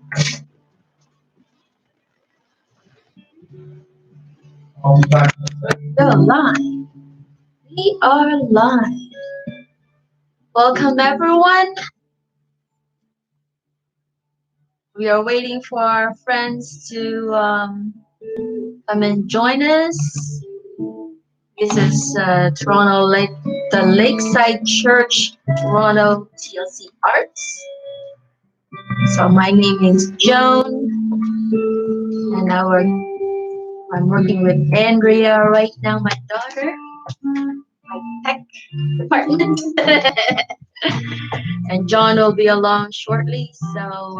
We're live. We are live. Welcome, everyone. We are waiting for our friends to come and join us. This is Toronto Lake, the Lakeside Church, Toronto TLC Arts. So my name is Joan, and I'm working with Andrea right now, my daughter, my tech department. And John will be along shortly. So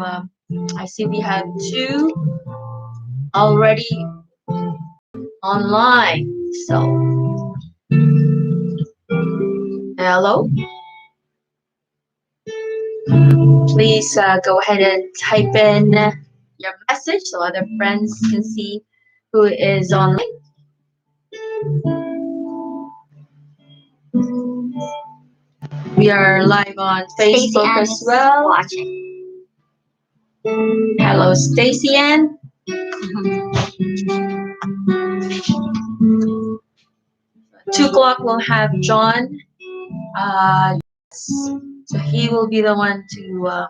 I see we have two already online. So hello. Please go ahead and type in your message so other friends can see who is online. We are live on Facebook as well. Watching. Hello, Stacy Ann. 2 o'clock we'll have John. So he will be the one to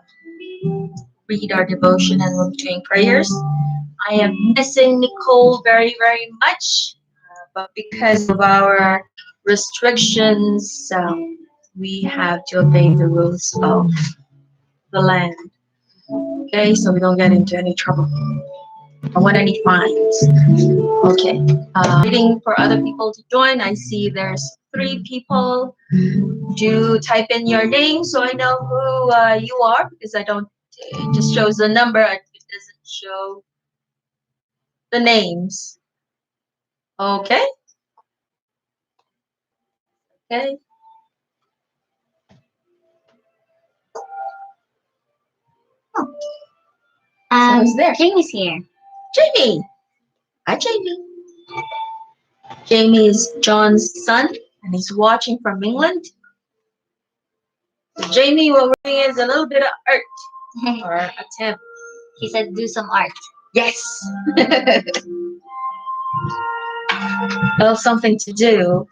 read our devotion and we'll be doing prayers. I am missing Nicole very, very much, but because of our restrictions, we have to obey the rules of the land. Okay, so we don't get into any trouble. I don't want any fines. Okay, waiting for other people to join. I see there's 3 people. Do type in your name so I know who you are, because I don't. It just shows the number. It doesn't show the names. Okay. Okay. So who's there? Jamie's here. Jamie. Hi, Jamie. Jamie is John's son, and he's watching from England. So Jamie, what we're doing is a little bit of art or attempt. He said do some art. Yes. Well, something to do.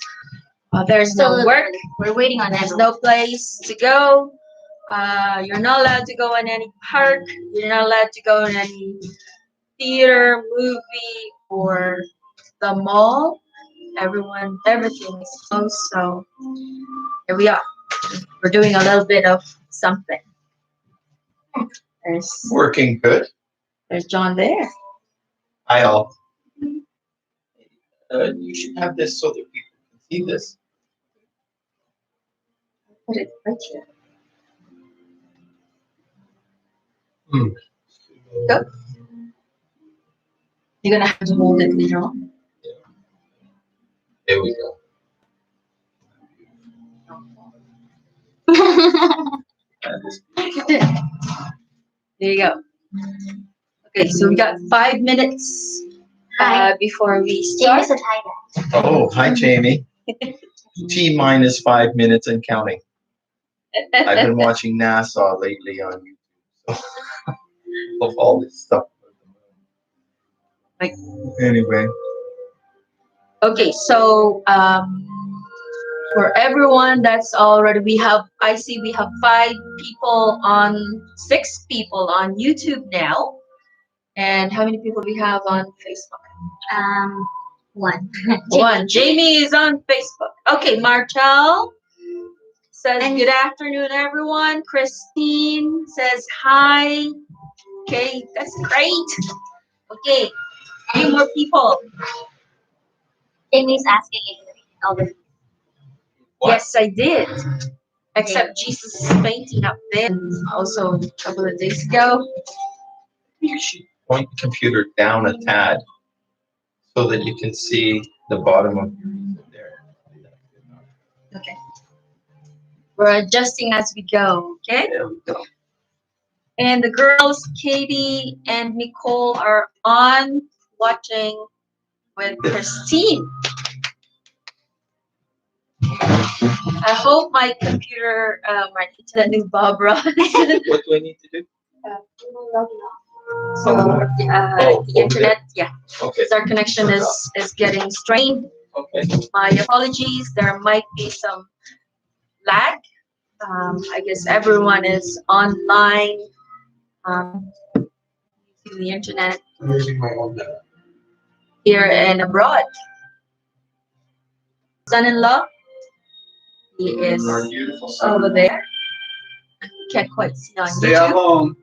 There's no work. We're waiting on There's everyone. no place to go. You're not allowed to go in any park. You're not allowed to go in any theater, movie, or the mall. Everything is closed. So here we are. We're doing a little bit of something. There's Working good. There's John there. Hi all. You should have this so that people can see this. Put it right here. Go. You're gonna have to hold it later on. There we go. There you go. Okay, so we got 5 minutes before we start. Jamie said hi. Oh, hi Jamie. T minus 5 minutes and counting. I've been watching NASA lately on YouTube. So of all this stuff. Like, anyway. okay, so for everyone that's already, I see we have 6 people on YouTube now. And how many people do we have on Facebook? 1. 1. Jamie is on Facebook. Okay, Martel says good afternoon, everyone. Christine says hi. Okay, that's great. Okay, 3 more people. Jamie's asking if you read all the. What? Yes, I did. Except Jesus is painting up there. Also, a couple of days ago. You should point the computer down a tad so that you can see the bottom of there. Okay. We're adjusting as we go, okay? There we go. And the girls, Katie and Nicole, are on watching with Christine. I hope my computer, my internet is Bob Ross. What do I need to do? So Oh, the over internet, yeah, Okay. our connection is getting strained. Okay. My apologies. There might be some lag. I guess everyone is online using the internet I'm using my own data. here and abroad. Son-in-law, he is Our beautiful son. over there. Can't quite see on Stay at YouTube. home.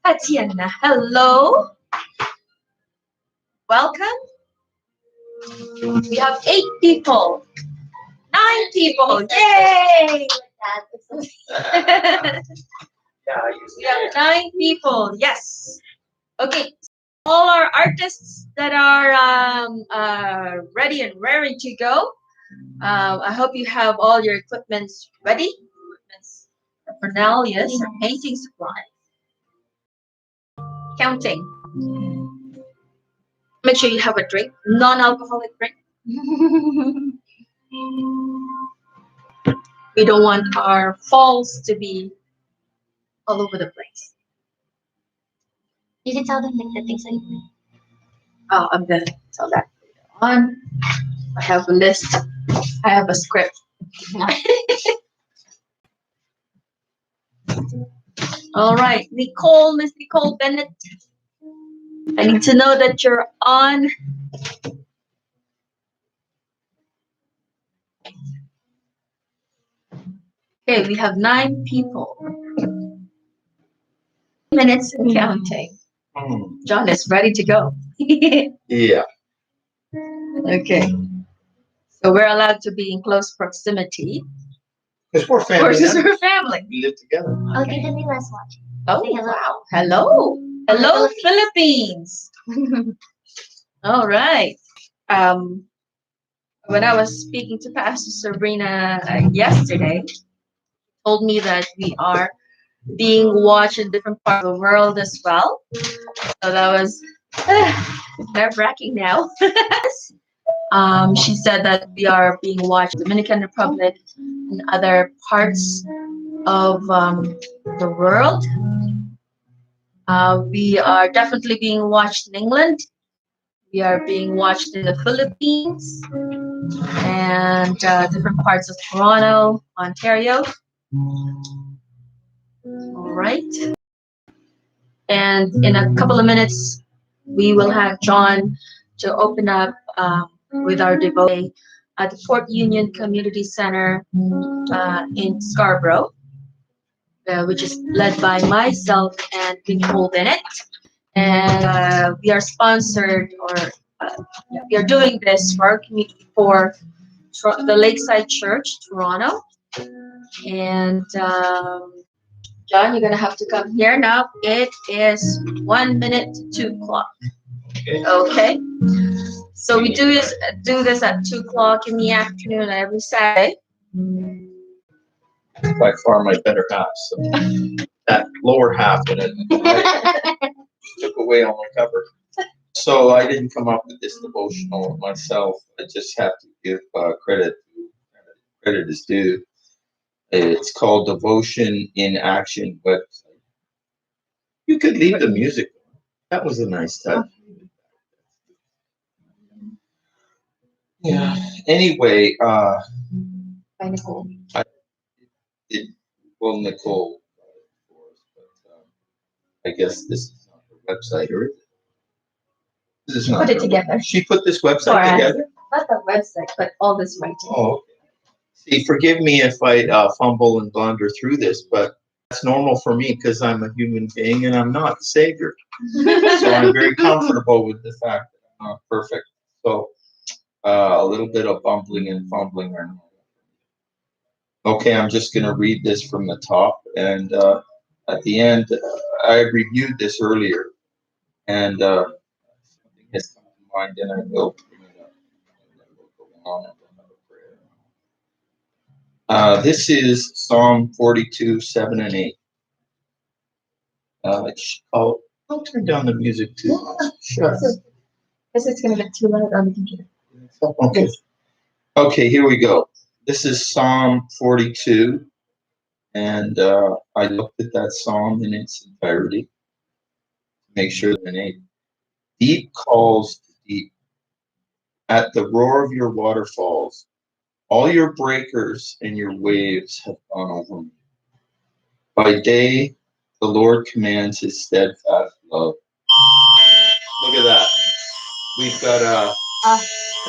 Tatiana, hello. Welcome. We have 8 people. 9 people. Yay! Yeah, I use We have 9 people. Yes. Okay. All our artists that are ready and raring to go. I hope you have all your equipments ready. Equipments, paraphernalia, or painting supplies. Counting. Make sure you have a drink, non-alcoholic drink. We don't want our falls to be all over the place. You can tell them like the things that you Oh, I'm gonna tell that later on. I have a list. I have a script. All right, Nicole, Miss Nicole Bennett. I need to know that you're on. Okay, we have 9 people. Minutes and counting. John is ready to go. Yeah. Okay. So we're allowed to be in close proximity. Because we're Of family. course, it's now. our family. We live together. I'll give them the last watch. Oh, Say hello. wow. Hello. Hello, Philippines. All right. When I was speaking to Pastor Sabrina yesterday, told me that we are being watched in different parts of the world as well. So that was nerve-wracking now. She said that we are being watched in the Dominican Republic and other parts of the world. We are definitely being watched in England. We are being watched in the Philippines and different parts of Toronto, Ontario. All right. And in a couple of minutes, we will have John to open up with our devotion at the Fort Union Community Center in Scarborough, which is led by myself and Nicole Bennett. And we are sponsored, or we are doing this for our community for the Lakeside Church, Toronto. And John, you're gonna have to come here now. It is 1 minute to 2 o'clock. Okay. So we do this at 2 o'clock in the afternoon every Saturday. By far my better half. So that lower half in it took away all my cover. So I didn't come up with this devotional myself. I just have to give credit. Credit is due. It's called Devotion in Action, but you could leave the music. That was a nice touch. Yeah. Anyway, By Nicole. Well, Nicole, but I guess this is not her website, or is it? This is not Put it her- together. She put this website For us. together? Not the website, but all this writing. Oh, okay. See, forgive me if I fumble and blunder through this, but that's normal for me because I'm a human being and I'm not the savior. So I'm very comfortable with the fact that I'm not perfect. So a little bit of bumbling and fumbling are normal. Okay, I'm just going to read this from the top. And at the end, I reviewed this earlier. And something has come to mind, and I will bring it up. And then we'll go on and we'll have a prayer. This is Psalm 42, 7 and 8. I'll turn down the music too. Sure. Because it's gonna get too loud on the computer. Okay. Okay, here we go. This is Psalm 42, and I looked at that psalm in its entirety. Make sure the name. Deep calls to deep. At the roar of your waterfalls, all your breakers and your waves have gone over me. By day, the Lord commands his steadfast love. Look at that. We've got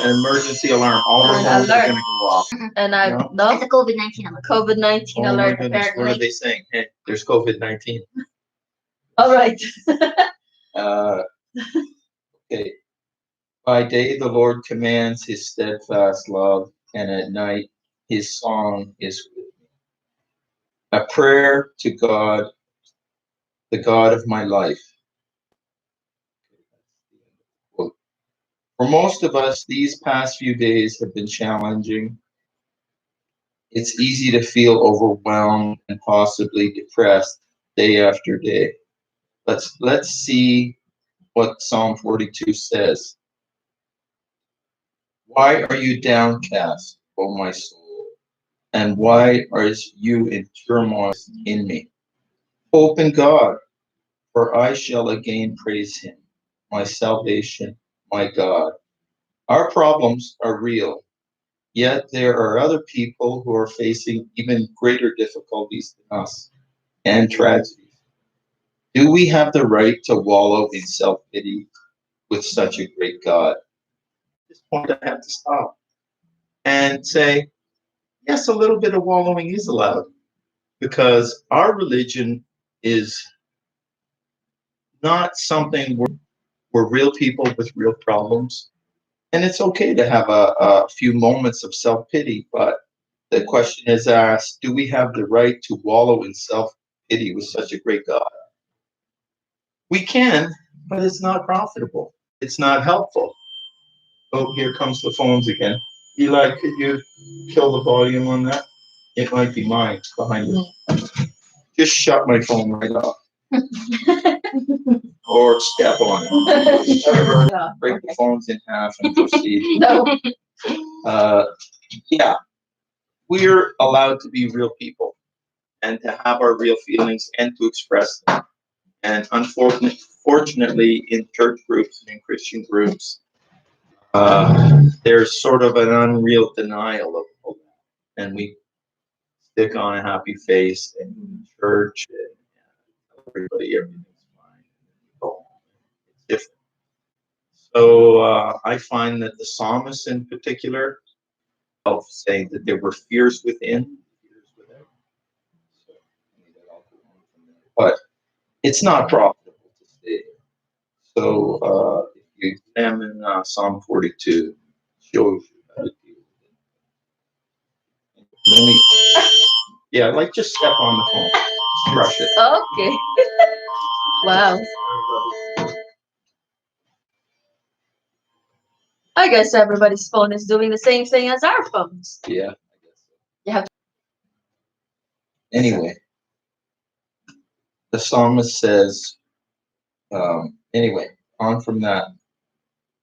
an emergency alarm. All our An phones are alert. going to go off. And I No? no It's a COVID-19 alert. COVID-19 Oh my alert goodness, what are apparently. they saying? Hey, there's COVID-19. All right. Okay. By day, the Lord commands his steadfast love, and at night, his song is with me. A prayer to God, the God of my life. Quote. For most of us, these past few days have been challenging. It's easy to feel overwhelmed and possibly depressed day after day. Let's see what Psalm 42 says. Why are you downcast, O my soul? And why are you in turmoil in me? Hope in God, for I shall again praise him, my salvation, my God. Our problems are real, yet there are other people who are facing even greater difficulties than us and tragedies. Do we have the right to wallow in self-pity with such a great God? At this point, I have to stop and say, yes, a little bit of wallowing is allowed because our religion is not something where we're real people with real problems. And it's okay to have a few moments of self-pity, but the question is asked, do we have the right to wallow in self-pity with such a great God? We can, but it's not profitable. It's not helpful. Oh, here comes the phones again. Eli, could you kill the volume on that? It might be mine behind you. Just shut my phone right off. Or step on it. Break the phones in half and proceed. No. Yeah, we're allowed to be real people and to have our real feelings and to express them. And unfortunately, in church groups and in Christian groups, there's sort of an unreal denial of that. And we stick on a happy face in church and tell everybody everything's fine. It's different. So I find that the psalmist in particular, of saying that there were fears within, fears without. So, but it's not profitable to stay there. So if you examine Psalm 42, it shows you how to deal with it. Let me, yeah, like just step on the phone, just brush it. Okay. Wow. I guess everybody's phone is doing the same thing as our phones. Yeah, I guess so. You have Anyway, the psalmist says, anyway, on from that.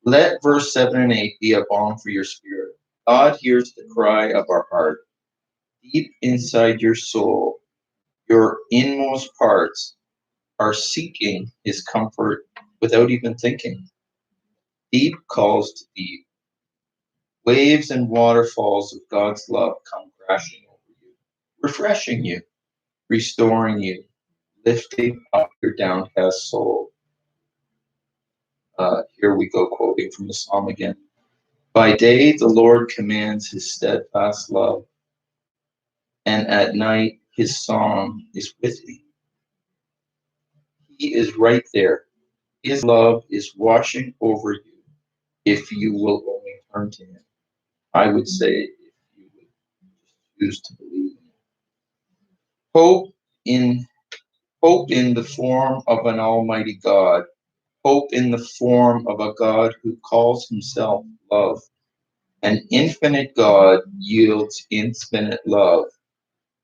Let verse 7 and 8 be a balm for your spirit. God hears the cry of our heart. Deep inside your soul, your inmost parts are seeking his comfort without even thinking. Deep calls to deep. Waves and waterfalls of God's love come crashing over you, refreshing you, restoring you, lifting up your downcast soul. Here we go, quoting from the psalm again. By day, the Lord commands his steadfast love, and at night, his song is with me. He is right there. His love is washing over you if you will only turn to him. I would say if you would choose to believe in it. Hope in hope in the form of an almighty God. Hope in the form of a God who calls himself love. An infinite God yields infinite love.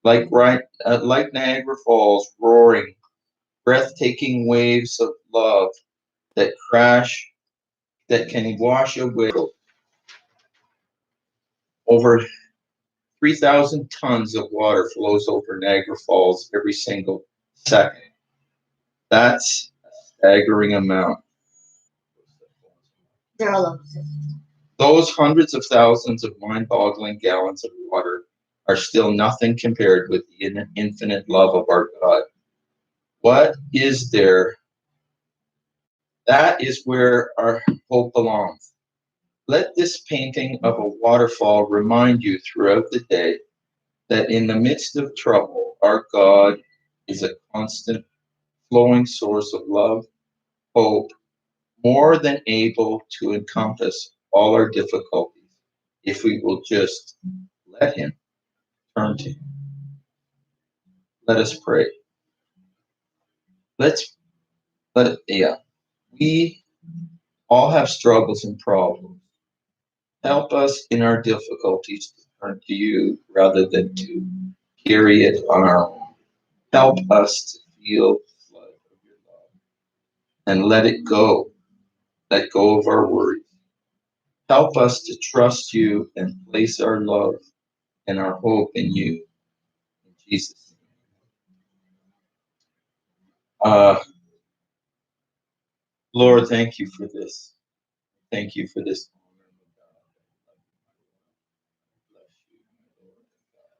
Like Niagara Falls, roaring, breathtaking waves of love that crash, that can wash away over 3,000 tons of water flows over Niagara Falls every single second. That's a staggering amount. They're all of Those hundreds of thousands of mind-boggling gallons of water are still nothing compared with the infinite love of our God. What is there? That is where our hope belongs. Let this painting of a waterfall remind you throughout the day that in the midst of trouble, our God is a constant flowing source of love, hope, more than able to encompass all our difficulties if we will just let Him, turn to Him. Let us pray. We all have struggles and problems. Help us in our difficulties to turn to you rather than to carry it on our own. Help us to feel the flood of your love and let it go. Let go of our worries. Help us to trust you and place our love and our hope in you. In Jesus' name. Lord, thank you for this. Thank you for this honor. Bless you, my Lord and God.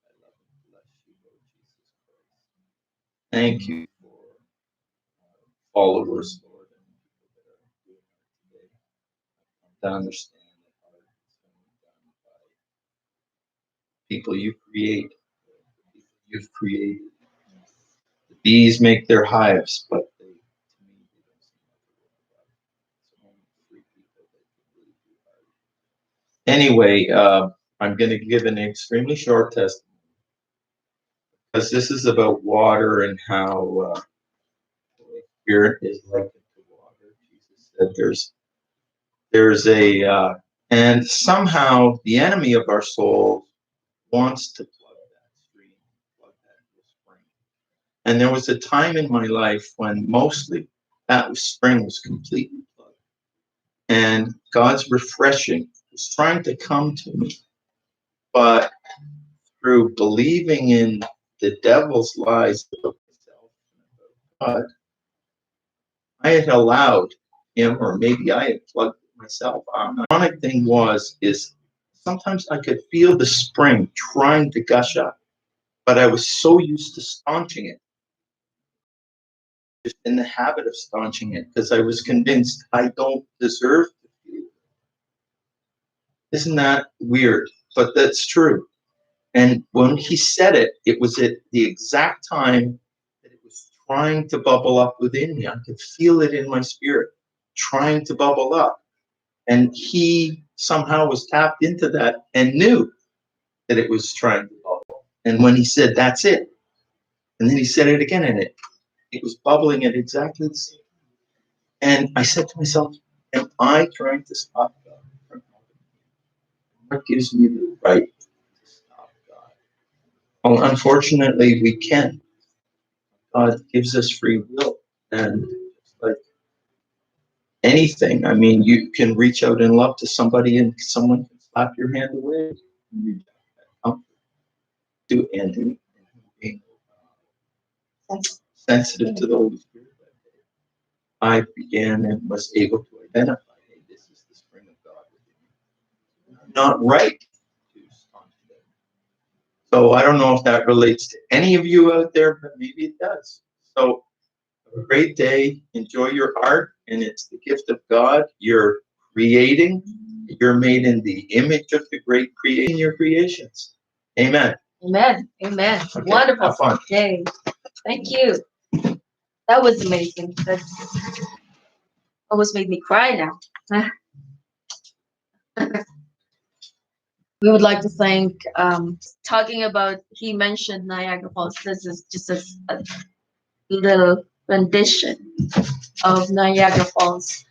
I love and bless you, Lord Jesus Christ. Thank you for followers, Lord, and people that are doing it today. To understand that art is only done by people you create, the people you've created. The bees make their hives, but to me, they don't seem like a real God. It's only three people that can really do art. Anyway, I'm going to give an extremely short testimony because this is about water and how the Holy Spirit is likened to water. Jesus said there's a and somehow the enemy of our soul wants to plug that stream, plug that spring. And there was a time in my life when mostly that spring was completely plugged. And God's refreshing was trying to come to me. But through believing in the devil's lies about myself and about God, I had allowed him, or maybe I had plugged it myself. The ironic thing is sometimes I could feel the spring trying to gush up, but I was so used to staunching it, just in the habit of staunching it, because I was convinced I don't deserve to feel it. Isn't that weird? But that's true. And when he said it, it was at the exact time that it was trying to bubble up within me. I could feel it in my spirit, trying to bubble up. And he somehow was tapped into that and knew that it was trying to bubble. And when he said, that's it, and then he said it again, and it was bubbling at exactly the same. And I said to myself, am I trying to stop God from helping me? What gives me the right to stop God? Well, unfortunately, we can. God gives us free will. And like anything, I mean, you can reach out in love to somebody and someone can slap your hand away. You do and being sensitive to the Holy Spirit. I began and was able to identify, hey, this is the spring of God within me. I'm not right to respond to that. So I don't know if that relates to any of you out there, but maybe it does. So have a great day. Enjoy your art, and it's the gift of God. You're creating. You're made in the image of the great creating your creations. Amen. Amen. Amen. Okay, Wonderful. have fun. Yay. Thank you. That was amazing. That almost made me cry now. We would like to thank, talking about, he mentioned Niagara Falls. This is just a little rendition of Niagara Falls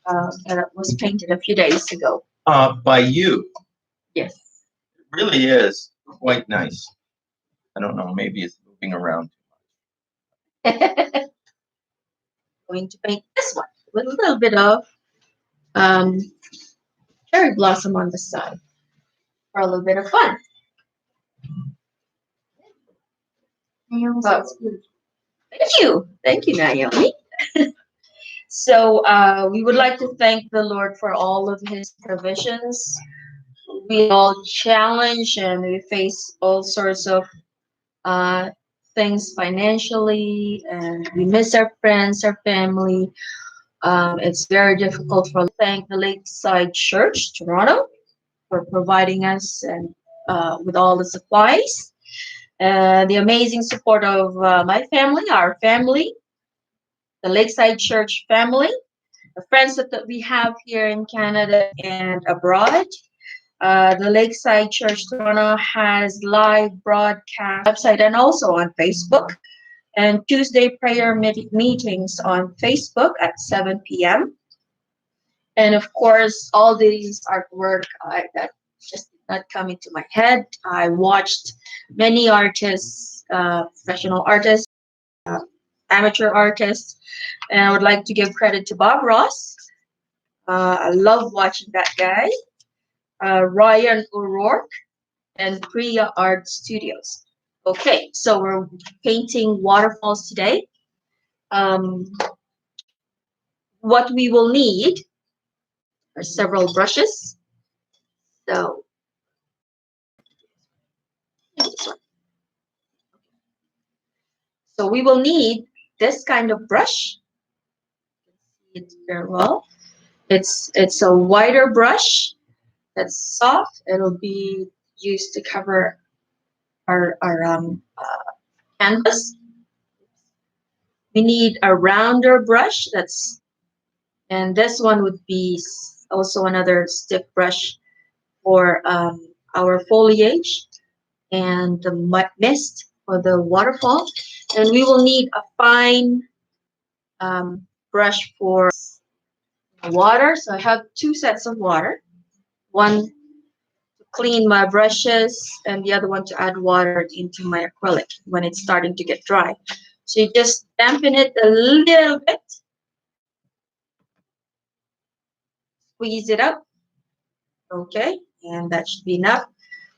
that was painted a few days ago. By you. Yes. It really is quite nice. I don't know, maybe it's moving around. Going to paint this one with a little bit of cherry blossom on the side for a little bit of fun. Naomi. Thank you. Thank you, Naomi. So we would like to thank the Lord for all of His provisions. We all challenge and we face all sorts of uh, things financially, and we miss our friends, our family. It's very difficult for thank the Lakeside Church, Toronto, for providing us and with all the supplies. The amazing support of my family, our family, the Lakeside Church family, the friends that we have here in Canada and abroad. The Lakeside Church Toronto has live broadcast website and also on Facebook, and Tuesday prayer meetings on Facebook at 7 p.m. And of course, all these artwork that just did not come into my head. I watched many artists, professional artists, amateur artists, and I would like to give credit to Bob Ross. I love watching that guy. Ryan O'Rourke and Priya Art Studios. Okay, so we're painting waterfalls today. Um, what we will need are several brushes. So, this one. So we will need this kind of brush. You can see it very well. It's a wider brush that's soft. It'll be used to cover our canvas. We need a rounder brush and this one would be also another stiff brush for our foliage and the mist for the waterfall. And we will need a fine brush for water. So I have two sets of water, one to clean my brushes and the other one to add water into my acrylic when it's starting to get dry. So you just dampen it a little bit, squeeze it up. Okay, and that should be enough.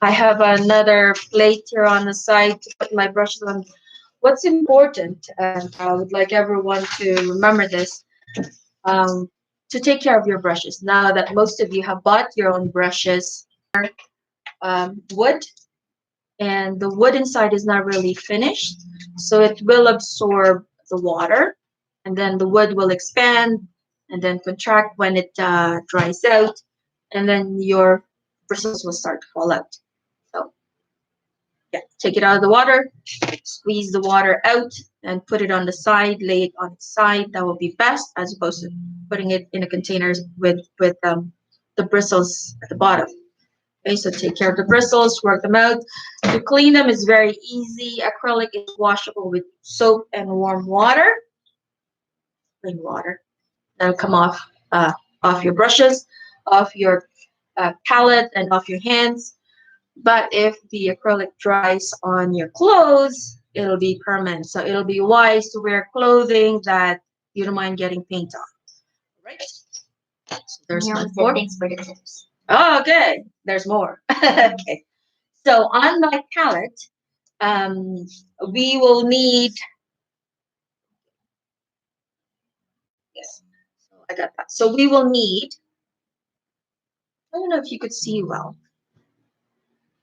I have another plate here on the side to put my brushes on. What's important, and I would like everyone to remember this, to take care of your brushes. Now that most of you have bought your own brushes, wood, and the wood inside is not really finished, so it will absorb the water, and then the wood will expand and then contract when it dries out, and then your bristles will start to fall out. So yeah, take it out of the water, squeeze the water out, and put it on the side, lay it on its side. That will be best, as opposed to putting it in a container with the bristles at the bottom. Okay, so take care of the bristles, work them out. To clean them is very easy. Acrylic is washable with soap and warm water. Plain water. That'll come off your brushes, off your palette, and off your hands. But if the acrylic dries on your clothes, it'll be permanent. So it'll be wise to wear clothing that you don't mind getting paint on. Right? So there's my four. Thanks for the tips. Oh, okay. There's more. Okay. So on my palette, we will need, yes, so I got that. So we will need, I don't know if you could see well,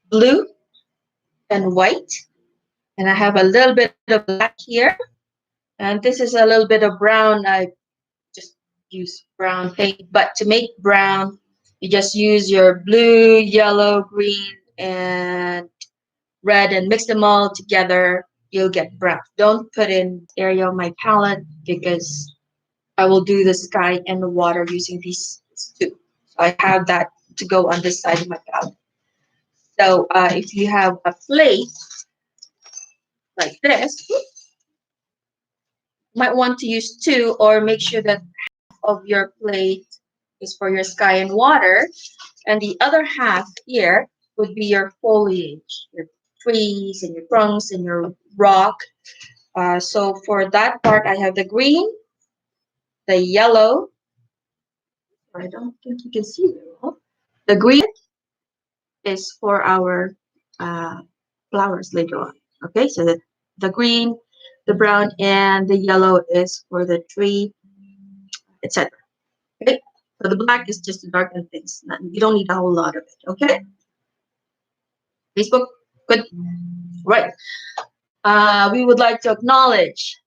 blue and white. And I have a little bit of black here. And this is a little bit of brown. I just use brown paint. But to make brown, you just use your blue, yellow, green, and red and mix them all together. You'll get brown. Don't put in area on my palette because I will do the sky and the water using these two. So I have that to go on this side of my palette. So if you have a plate like this, you might want to use two, or make sure that half of your plate is for your sky and water, and the other half here would be your foliage, your trees and your trunks and your rock. So for that part, I have the green, the yellow. I don't think you can see it well. The green is for our uh, flowers later on. Okay, so the green, the brown, and the yellow is for the tree etc. Okay, so the black is just to darken things. You don't need a whole lot of it. Okay, Facebook, good, right. We would like to acknowledge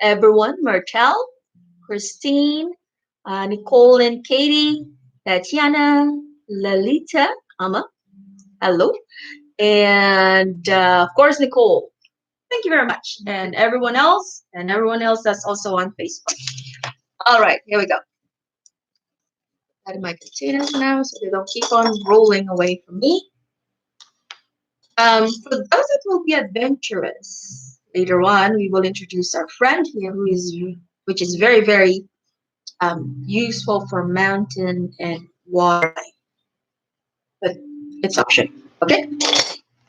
everyone: Martel, Christine, Nicole and Katie, Tatiana, Lalita, Ama, hello, and of course Nicole. Thank you very much, and everyone else, that's also on Facebook. All right, here we go. Add my containers now, so they don't keep on rolling away from me. For those that will be adventurous, later on we will introduce our friend here, which is very, very useful for mountain and water life. But it's option. Okay.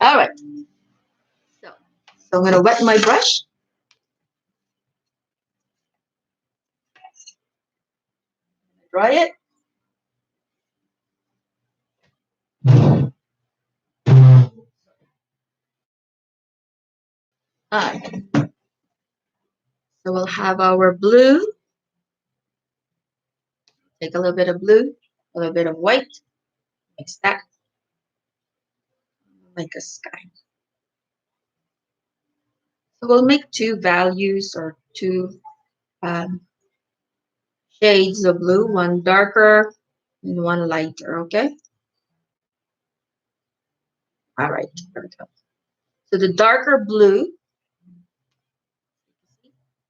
All right. So I'm gonna wet my brush. Dry it. All right. So we'll have our blue. Take a little bit of blue, a little bit of white. Mix that. Like a sky. So we'll make two values or two shades of blue, one darker and one lighter, okay? All right, there we go. So the darker blue,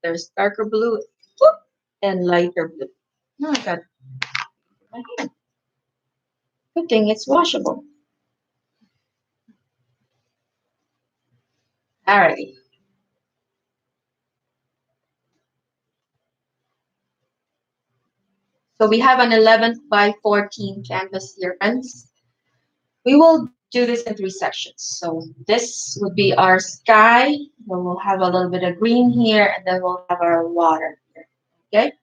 there's darker blue whoop, and lighter blue. Oh, I got my hand. Good thing it's washable. All right. So we have an 11 by 14 canvas here, friends. We will do this in 3 sections. So this would be our sky. Then we'll have a little bit of green here, and then we'll have our water here. Okay.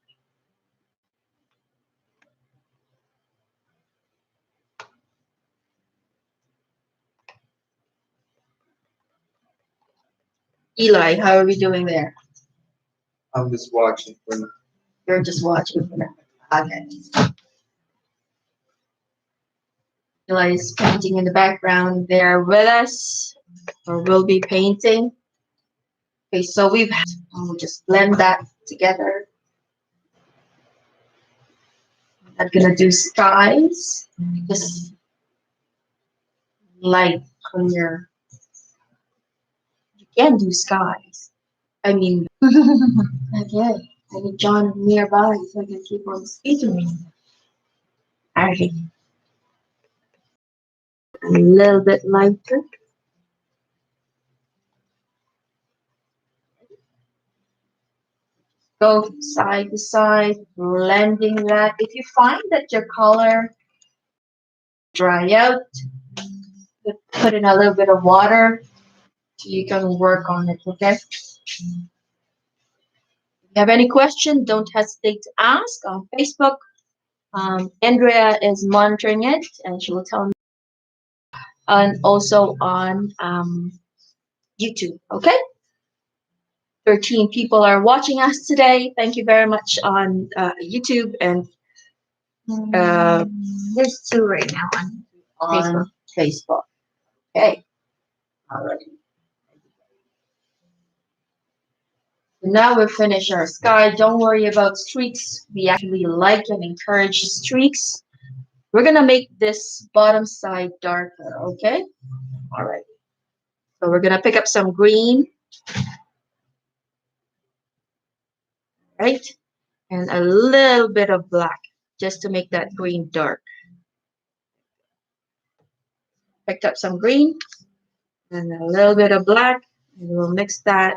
Eli, how are we doing there? I'm just watching for now. You're just watching for now. Okay. Eli is painting in the background there with us, or will be painting. Okay, so we'll just blend that together. I'm gonna do skies, just light clear. You can do skies. I mean, okay. I need John nearby so I can keep on speaking. Alright. A little bit lighter. Go side to side, blending that. If you find that your color dry out, put in a little bit of water so you can work on it, okay? If you have any question, don't hesitate to ask on Facebook. Andrea is monitoring it and she will tell me. And also on YouTube, okay? 13 people are watching us today. Thank you very much on YouTube and There's 2 right now on Facebook. Okay. All right. Now we've finished our sky. Don't worry about streaks. We actually like and encourage streaks. We're gonna make this bottom side darker, okay? All right. So we're gonna pick up some green, right? And a little bit of black, just to make that green dark. Picked up some green and a little bit of black, and we'll mix that,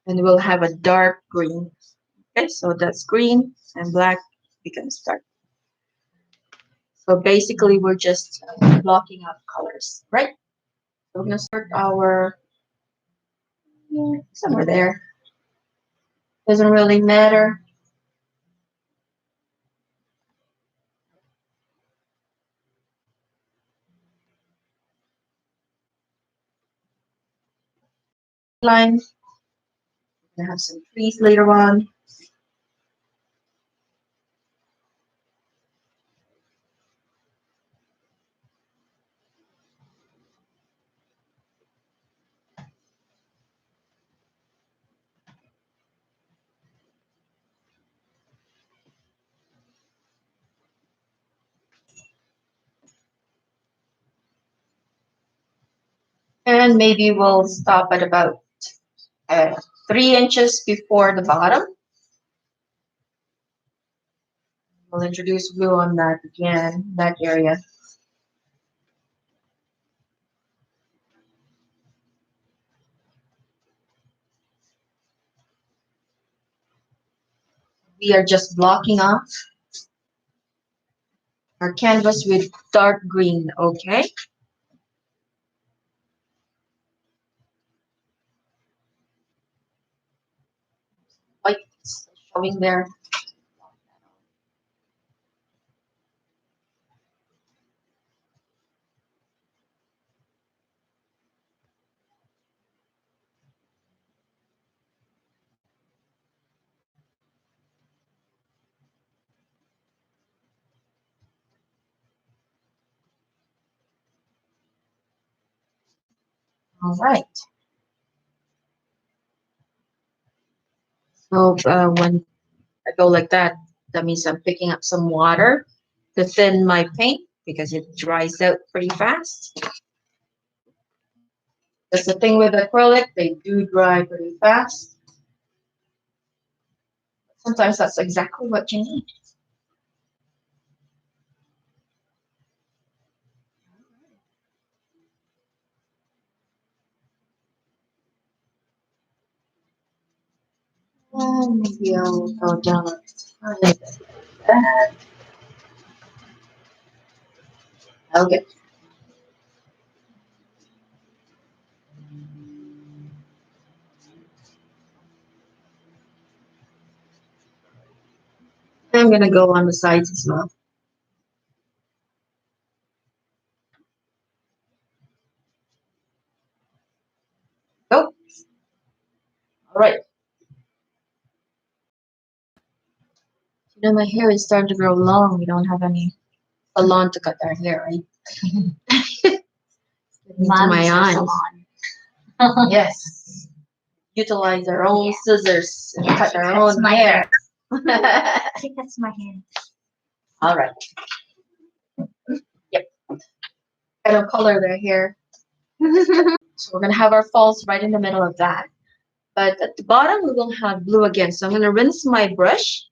and we'll have a dark green. Okay, so that's green and black becomes dark. So basically, we're just blocking out colors, right? So we're gonna start our somewhere there. Doesn't really matter. Line. We're gonna have some trees later on. And maybe we'll stop at about 3 inches before the bottom. We'll introduce glue on that again, that area. We are just blocking off our canvas with dark green, okay? White showing there. All right. So when I go like that, that means I'm picking up some water to thin my paint because it dries out pretty fast. That's the thing with acrylic, they do dry pretty fast. Sometimes that's exactly what you need. Maybe I'll go down a tiny bit like that. Okay. I'm gonna go on the sides as well. Go. All right. You know, my hair is starting to grow long. We don't have any salon to cut our hair, right? Into my eyes. Yes. Utilize our own scissors and cut our That's own my hair. I think that's my hand. All right. Yep. I don't color their hair. So we're gonna have our falls right in the middle of that. But at the bottom, we will have blue again. So I'm gonna rinse my brush.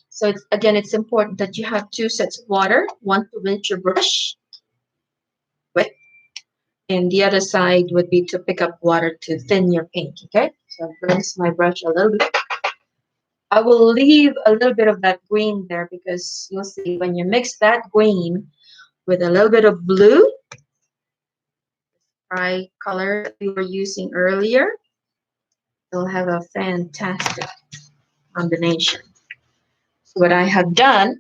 So it's important that you have 2 sets of water, one to rinse your brush with, and the other side would be to pick up water to thin your paint, okay? So I've rinsed my brush a little bit. I will leave a little bit of that green there because you'll see when you mix that green with a little bit of blue, bright color that we were using earlier, you'll have a fantastic combination. So what I have done,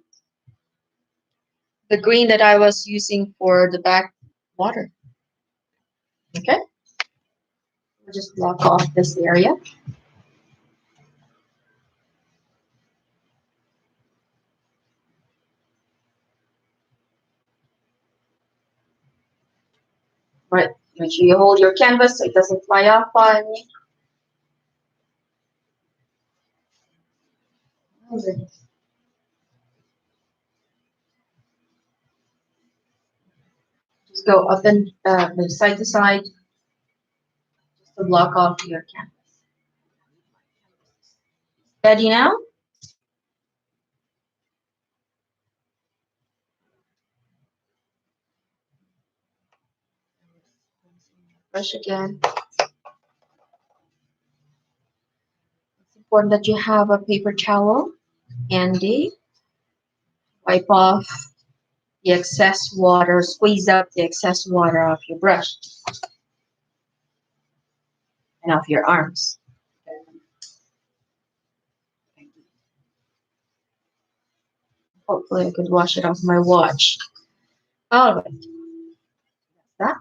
the green that I was using for the back water, okay? We'll just block off this area. Right, make sure you hold your canvas so it doesn't fly off on you. Just go up and side to side, just to block off your canvas. Ready now? Brush again. It's important that you have a paper towel handy. Wipe off the excess water, squeeze out the excess water off your brush and off your arms. Hopefully I could wash it off my watch. All right, that.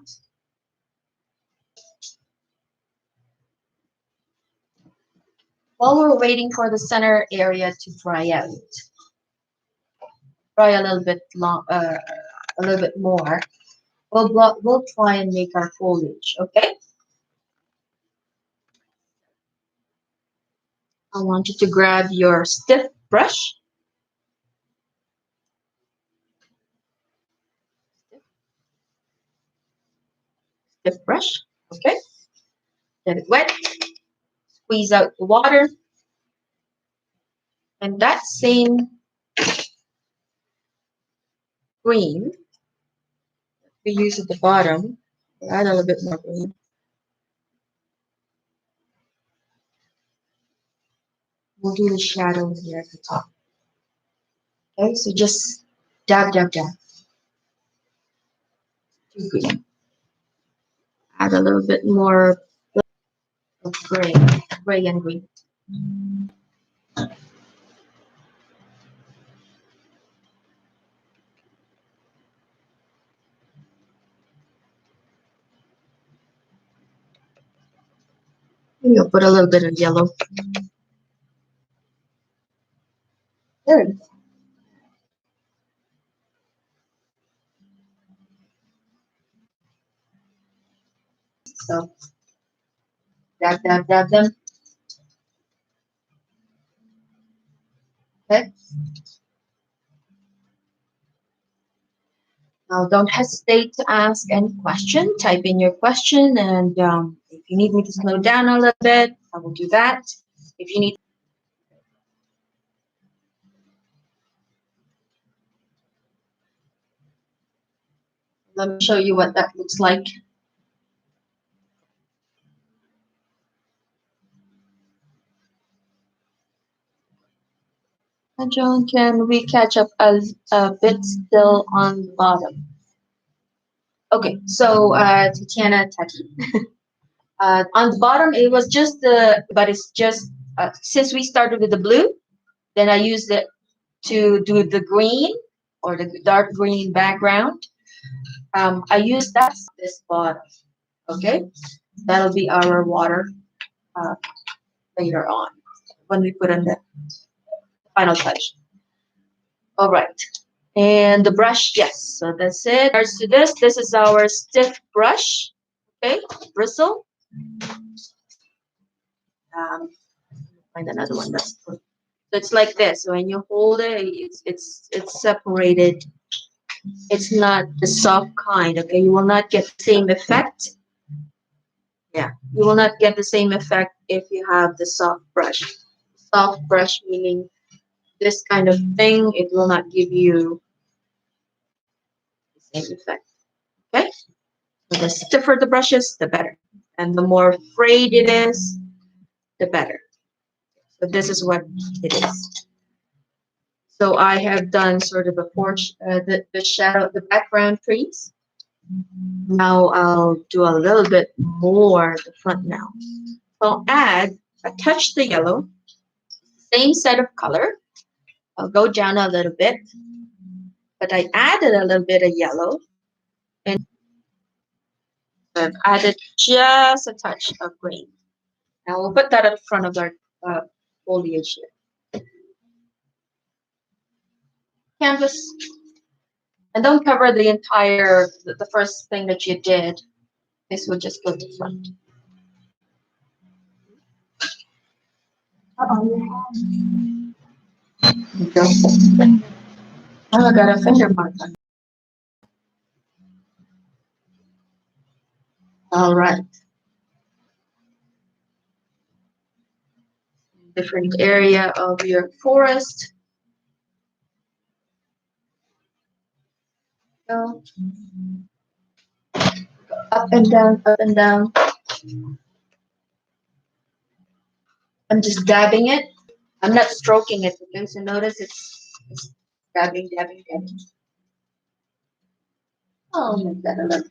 While we're waiting for the center area to dry out, dry a little bit a little bit more, we'll try and make our foliage, okay? I want you to grab your stiff brush. stiff brush. Okay, get it wet, squeeze out the water, and that same green we use at the bottom. Add a little bit more green. We'll do the shadow here at the top. Okay, so just dab, dab, dab. Too green. Add a little bit more of gray and green. You'll put a little bit of yellow. There it is. So dab, dab, dab them. Okay. Now don't hesitate to ask any question. Type in your question, and if you need me to slow down a little bit, I will do that. If you need, let me show you what that looks like. And John, can we catch up a bit still on the bottom? Okay, so Tatiana Taki. On the bottom, it was just but it's just, since we started with the blue, then I used it to do the green or the dark green background. I use that this bottom. Okay, that'll be our water later on when we put in the final touch. All right, and the brush, yes. So that's it. Regards to this is our stiff brush. Okay, bristle. Find another one that's good. So it's like this. When you hold it, it's separated. It's not the soft kind. Okay, you will not get the same effect. Yeah, you will not get the same effect if you have the soft brush. Soft brush meaning this kind of thing, it will not give you the same effect. Okay, so the stiffer the brushes, the better, and the more frayed it is, the better. So this is what it is. So I have done sort of a porch, the shadow, the background trees. Now I'll do a little bit more at the front now. I'll add, I touch the yellow, same set of color. I'll go down a little bit, but I added a little bit of yellow, and I've added just a touch of green. Now we'll put that at the front of our foliage here. Canvas. And don't cover the entire, the first thing that you did. This will just go to the front. Oh, I got a finger mark on it. All right. Different area of your forest. Go up and down, up and down. I'm just dabbing it. I'm not stroking it, okay? So notice it's dabbing, dabbing, dabbing. I'll make that a little.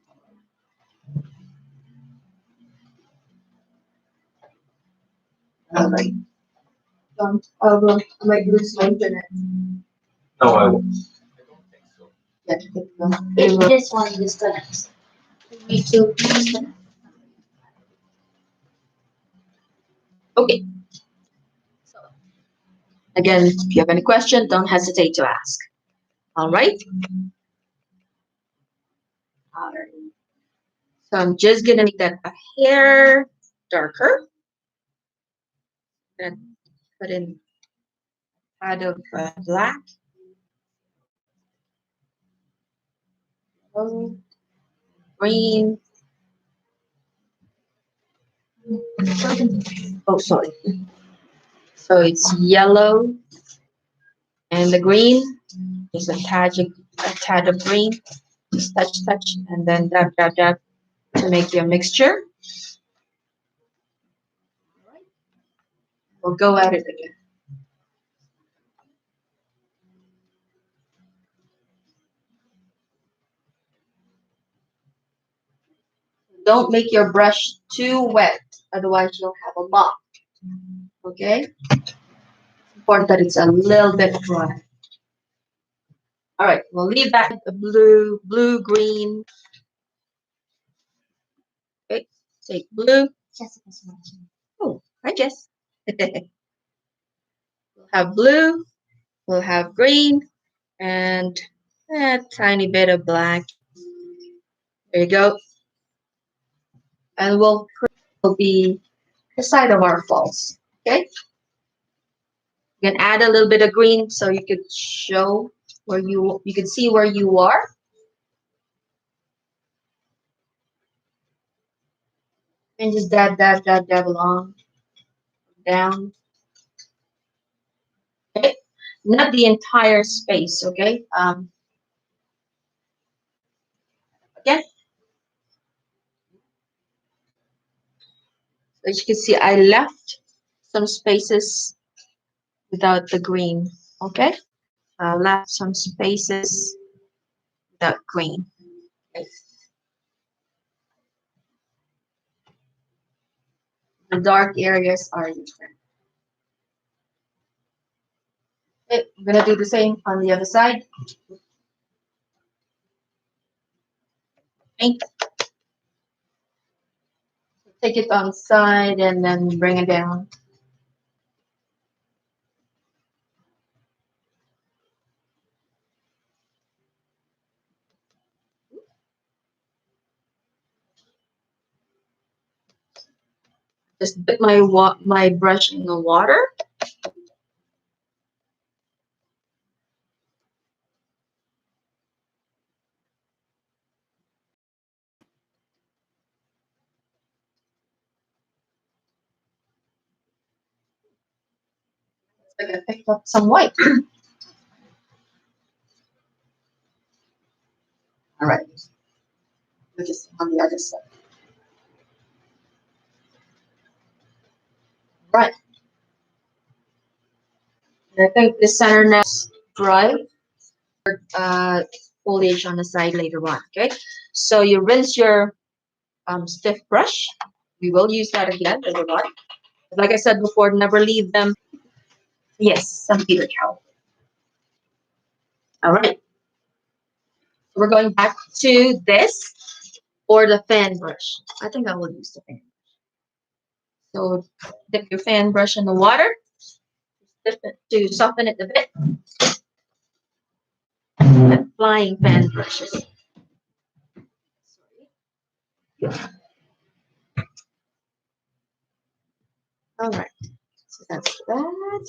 All right. I might lose my internet. No, I won't. I don't think so. Yeah, If this one disconnects, we two disconnect. okay. So, again, if you have any question, don't hesitate to ask. All right. All right. So I'm just gonna make that a hair darker. And put in a tad of black. Green. Oh, sorry. So it's yellow and the green. Just a tad of green. Just touch, and then dab to make your mixture. We'll go at it again. Don't make your brush too wet, otherwise you'll have a mop. Okay? Important that it's a little bit dry. All right, we'll leave that blue, green. Okay, take blue. Jessica's watching. Oh, I guess. We'll have blue, we'll have green, and a tiny bit of black. There you go. And will be the side of our falls. Okay? You can add a little bit of green so you could show where you can see where you are. And just dab along, down. Okay? Not the entire space, okay? Again. As you can see, I left some spaces without the green, okay? I left some spaces without green. Okay. The dark areas are different. Okay, I'm gonna do the same on the other side. Okay. Take it on side and then bring it down. Just dip my brush in the water. Like I picked up some white. All right. We're just on the other side. Right. And I think the center now is dry. Foliage on the side later on. Okay. So you rinse your stiff brush. We will use that again later on. Like I said before, never leave them. Yes, some paper towel. All right. We're going back to this or the fan brush. I think I will use the fan. So dip your fan brush in the water, dip it to soften it a bit. And flying fan brushes. All right, so that's that.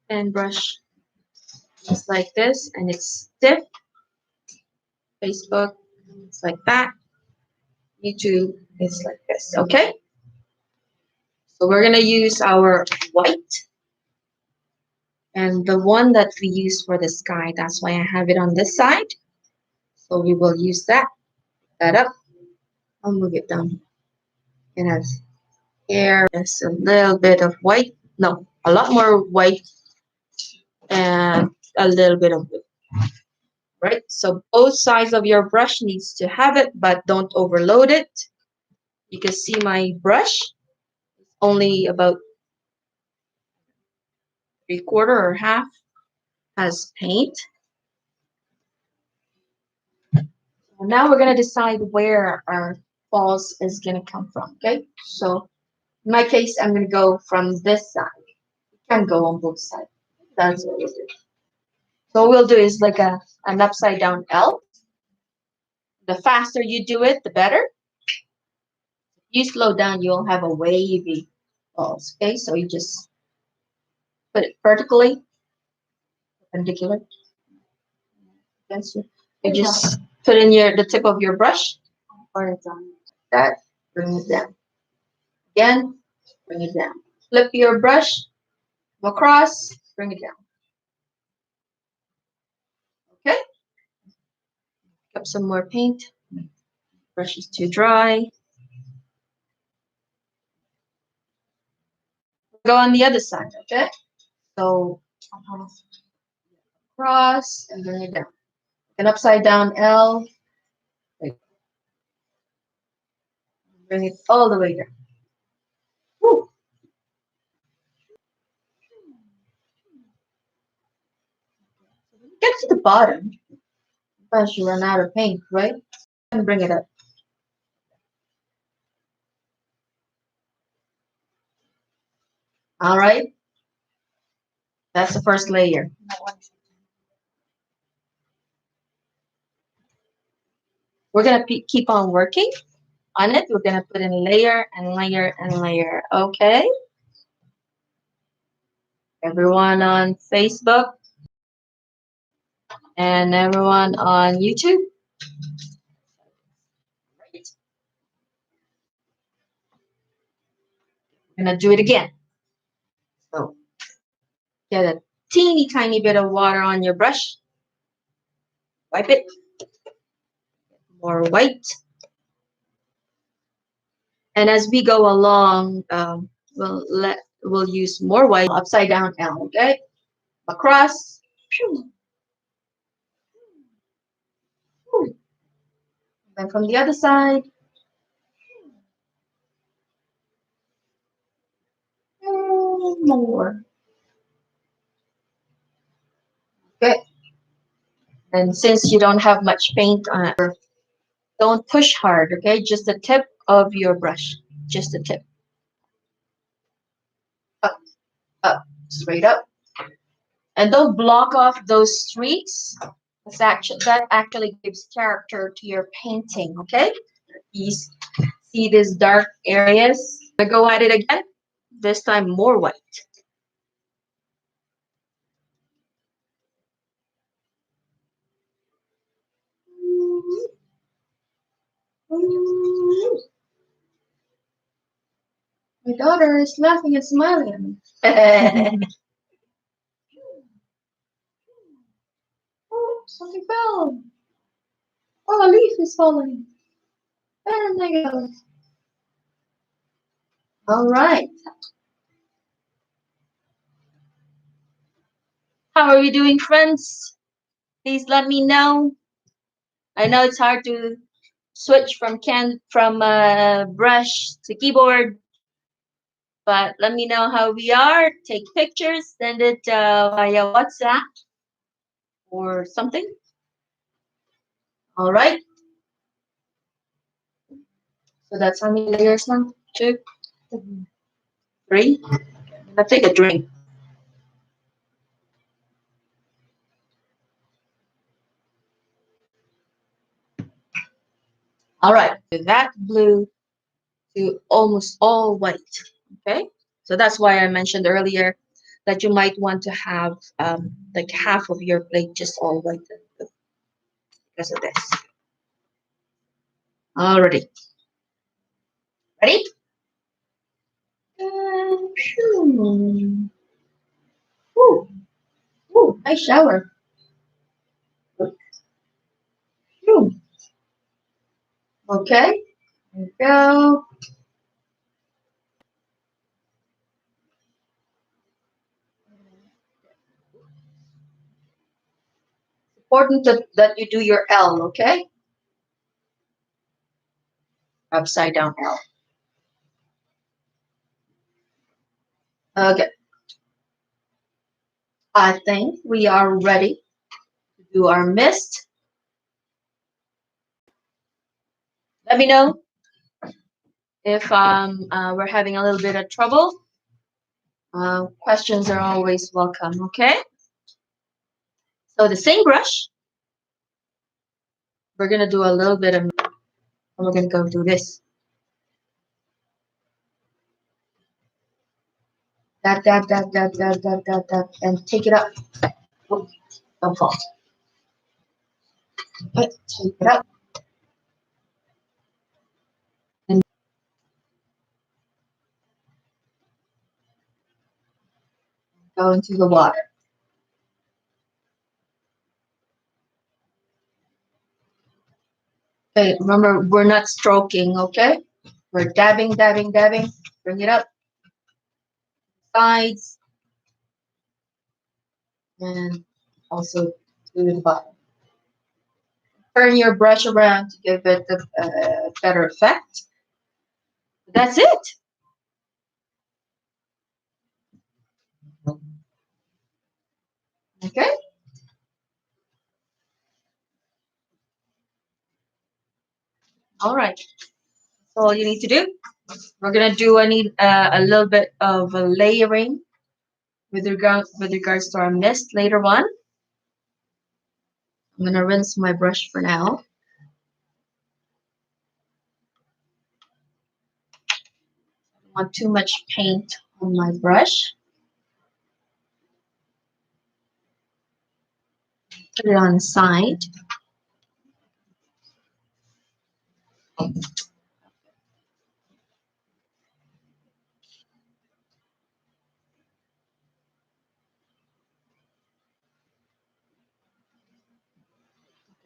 Fan brush, just like this, and it's stiff. Facebook, it's like that. YouTube, it's like this. Okay. So we're gonna use our white. And the one that we use for the sky, that's why I have it on this side. So we will use that. That up. I'll move it down. And have here just a little bit of white. No, a lot more white and a little bit of blue. Right? So both sides of your brush needs to have it, but don't overload it. You can see my brush only about 3/4 or half has paint. Now we're going to decide where our falls is going to come from, okay? So in my case, I'm going to go from this side. You can go on both sides. That's what we'll do. So what we'll do is like an upside down L. The faster you do it, the better. If you slow down, you'll have a wavy falls, okay? So you just put it vertically, perpendicular against you. You just put in the tip of your brush part it's on. That, bring it down. Again, bring it down. Flip your brush, go across, bring it down. Okay? Pick up some more paint. Brush is too dry. Go on the other side, okay? So across and bring it down. An upside down L. Bring it all the way down. Woo. Get to the bottom. Once you run out of paint, right? And bring it up. All right. That's the first layer. We're gonna keep on working on it. We're gonna put in layer and layer and layer. Okay. Everyone on Facebook and everyone on YouTube. Right. We're gonna do it again. So get a teeny tiny bit of water on your brush. Wipe it. More white. And as we go along, we'll use more white. Upside down L. Okay. Across. And from the other side. More. Okay. And since you don't have much paint on it, don't push hard, okay? Just the tip of your brush. Just the tip. Up, up, straight up. And don't block off those streaks. That actually gives character to your painting, okay? You see these dark areas? I go at it again. This time more white. My daughter is laughing and smiling at me. Oh, something fell. Oh, a leaf is falling. And there goes. All right. How are you doing, friends? Please let me know. I know it's hard to switch from brush to keyboard, but let me know how we are. Take pictures, send it via WhatsApp or something. All right. So that's how many layers now? 2, 3. I'm gonna take a drink. All right, that blue to almost all white. Okay, so that's why I mentioned earlier that you might want to have like half of your plate just all white because of this. Alrighty, ready? Ooh, ooh, nice shower. Ooh. Okay, there we go. Important that you do your L, okay? Upside down L. Okay. I think we are ready to do our mist. Let me know if we're having a little bit of trouble. Questions are always welcome, okay? So the same brush, we're going to do a little bit of, and we're going to go do this. That, and take it up. Oh, don't fall. Okay, take it up. go into the water. Okay, remember, we're not stroking, okay? We're dabbing, dabbing, dabbing. Bring it up. Sides. And also to the bottom. Turn your brush around to give it a better effect. That's it. Okay. All right. That's all you need to do. We're gonna do I need a little bit of a layering with regards to our mist later on. I'm gonna rinse my brush for now. I don't want too much paint on my brush. Put it on the side.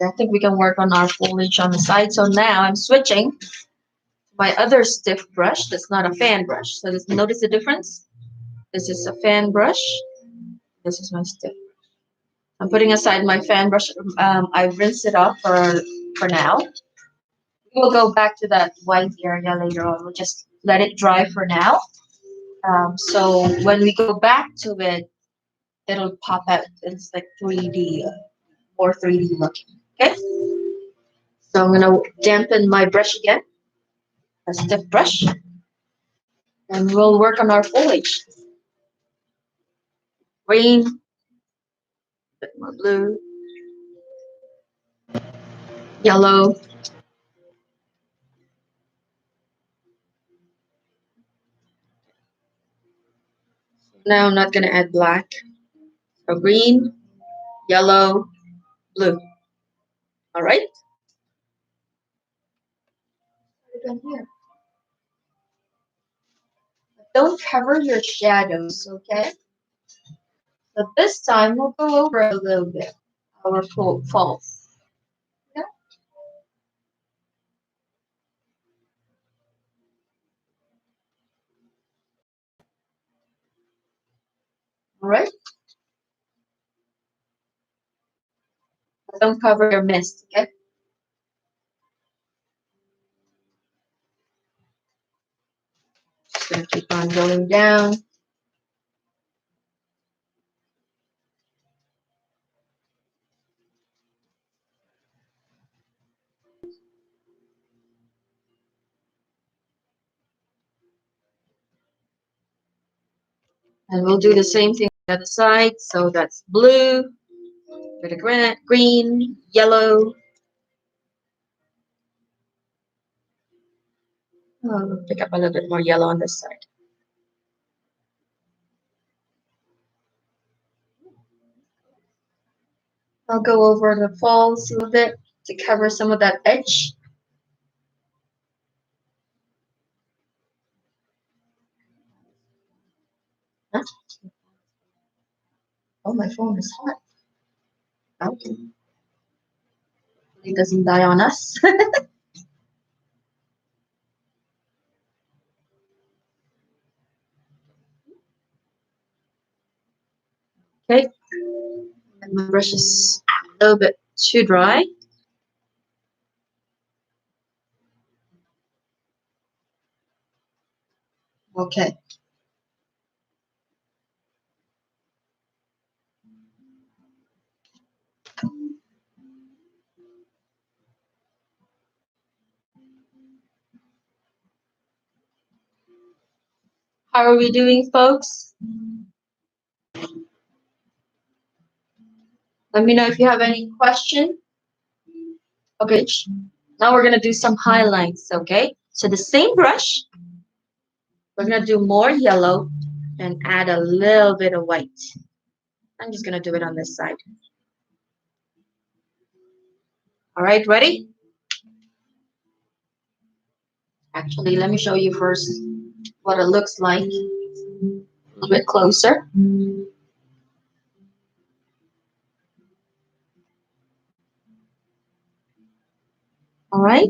I think we can work on our foliage on the side. So now I'm switching to my other stiff brush. That's not a fan brush. So notice the difference? This is a fan brush. This is my stiff. I'm putting aside my fan brush. I rinsed it off for now. We'll go back to that white area later on. We'll just let it dry for now. So when we go back to it, it'll pop out. It's like 3D, more 3D looking. Okay. So I'm gonna dampen my brush again, a stiff brush, and we'll work on our foliage. Green, a bit more blue, yellow. Now I'm not gonna add black. So green, yellow, blue. All right. Here. Don't cover your shadows, okay? But this time we'll go over a little bit our falls. Yeah. All right. Don't cover your mist, okay? Just gonna keep on going down. And we'll do the same thing on the other side. So that's blue, bit of green, yellow. Pick up a little bit more yellow on this side. I'll go over the falls a little bit to cover some of that edge. Huh? Oh, my phone is hot. Okay. It doesn't die on us. Okay. And my brush is a little bit too dry. Okay. How are we doing, folks? Let me know if you have any question. Okay, now we're gonna do some highlights, okay? So the same brush, we're gonna do more yellow and add a little bit of white. I'm just gonna do it on this side. All right, ready? Actually, let me show you first what it looks like. A little bit closer. All right.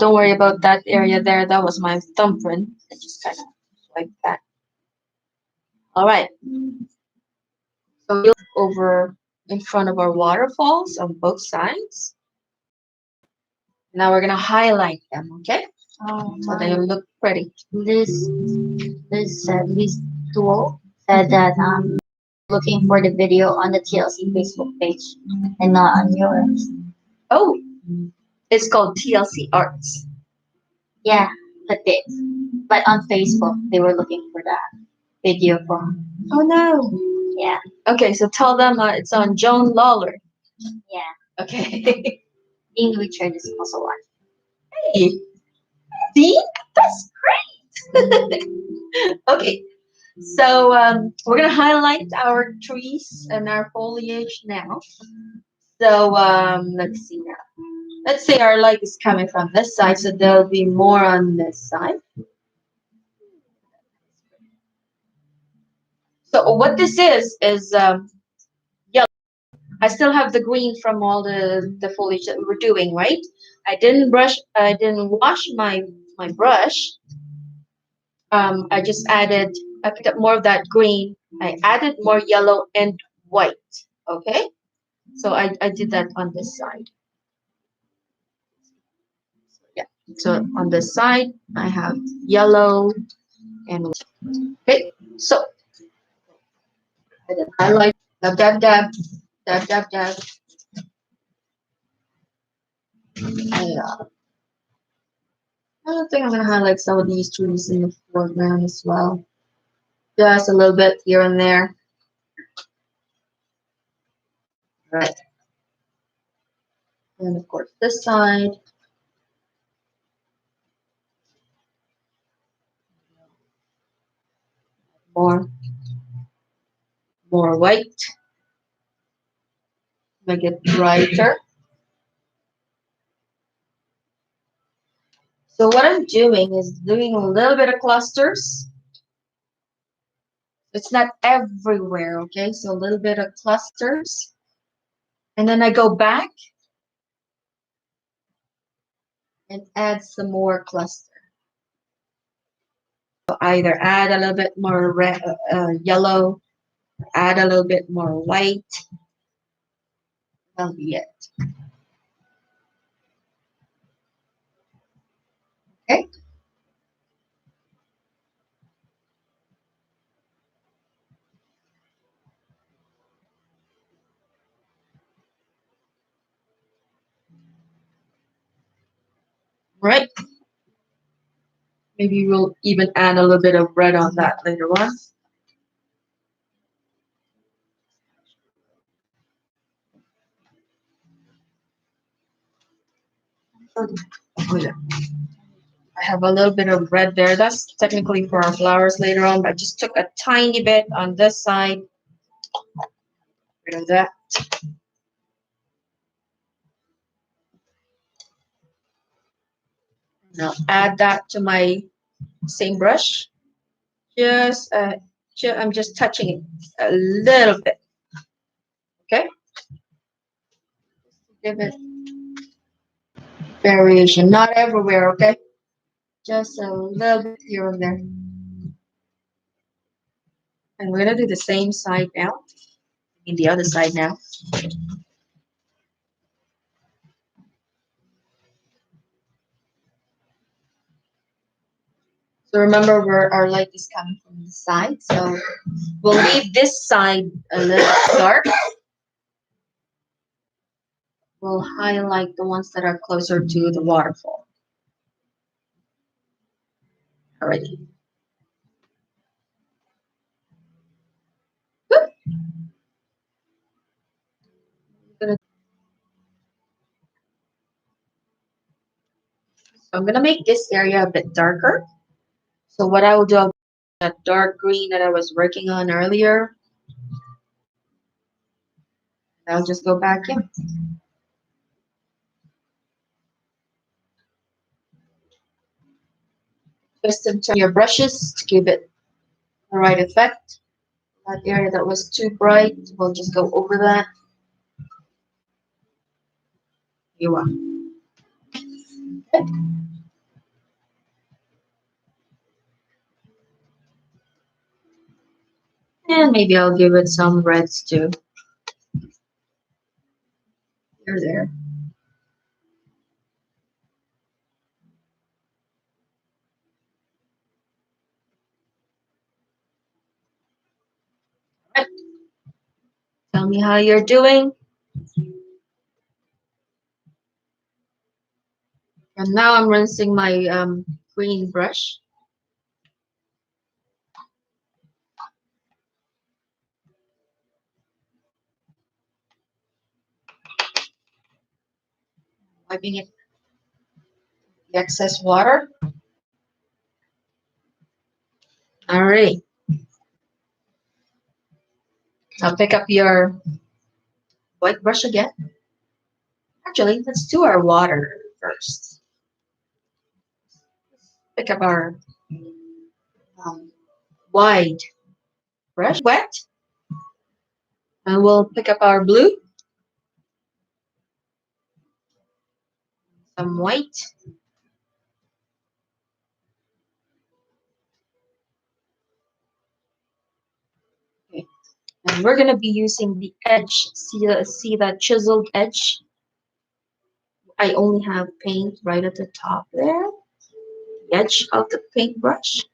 Don't worry about that area there. That was my thumbprint. I just kind of like that. All right. So we look over in front of our waterfalls on both sides. Now we're gonna highlight them, okay? Oh So they my! look pretty. This tool said that looking for the video on the TLC Facebook page and not on yours. Oh, it's called TLC Arts. Yeah, but on Facebook they were looking for that video from. Oh no. Yeah, Okay, so tell them it's on Joan Lawler. yeah. Okay. Dean Richard is also one. Hey, see? That's great. Okay, so we're gonna highlight our trees and our foliage now. So let's see now. Let's say our light is coming from this side, so there'll be more on this side. So what this is yellow. I still have the green from all the foliage that we were doing, right? I didn't wash my brush. I just added, I picked up more of that green. I added more yellow and white. Okay, so I did that on this side. Yeah. So on this side, I have yellow and white. Okay. So I then highlight, dab, dab, dab, dab, dab, dab. Yeah. I think I'm gonna highlight some of these trees in the foreground as well. Just a little bit here and there. Right. And of course this side. More, more white. Make it brighter. So what I'm doing is doing a little bit of clusters. It's not everywhere, okay? So a little bit of clusters. And then I go back and add some more cluster. So either add a little bit more red, yellow, add a little bit more white. That'll be it. Okay. Right. Maybe we'll even add a little bit of red on that later on. Oh, yeah. I have a little bit of red there. That's technically for our flowers later on, but I just took a tiny bit on this side. Rid of that. Now add that to my same brush. Just, I'm just touching it a little bit. Okay. Give it variation, not everywhere. Okay. Just a little bit here and there. And we're gonna do the same side now. In the other side now. So remember where our light is coming from the side. So we'll leave this side a little dark. We'll highlight the ones that are closer to the waterfall. Already. I'm gonna make this area a bit darker. So what I will do, I'll that dark green that I was working on earlier. I'll just go back in. Twist and turn your brushes to give it the right effect. That area that was too bright, we'll just go over that. You are. Okay. And maybe I'll give it some reds too. Here, there. Right. Tell me how you're doing. And now I'm rinsing my green brush. Wiping it, the excess water. All right. Now pick up your white brush again. Actually, let's do our water first. Pick up our wide brush, wet, and we'll pick up our blue, some white, okay. And we're gonna be using the edge. See that chiseled edge? I only have paint right at the top there, the edge of the paintbrush.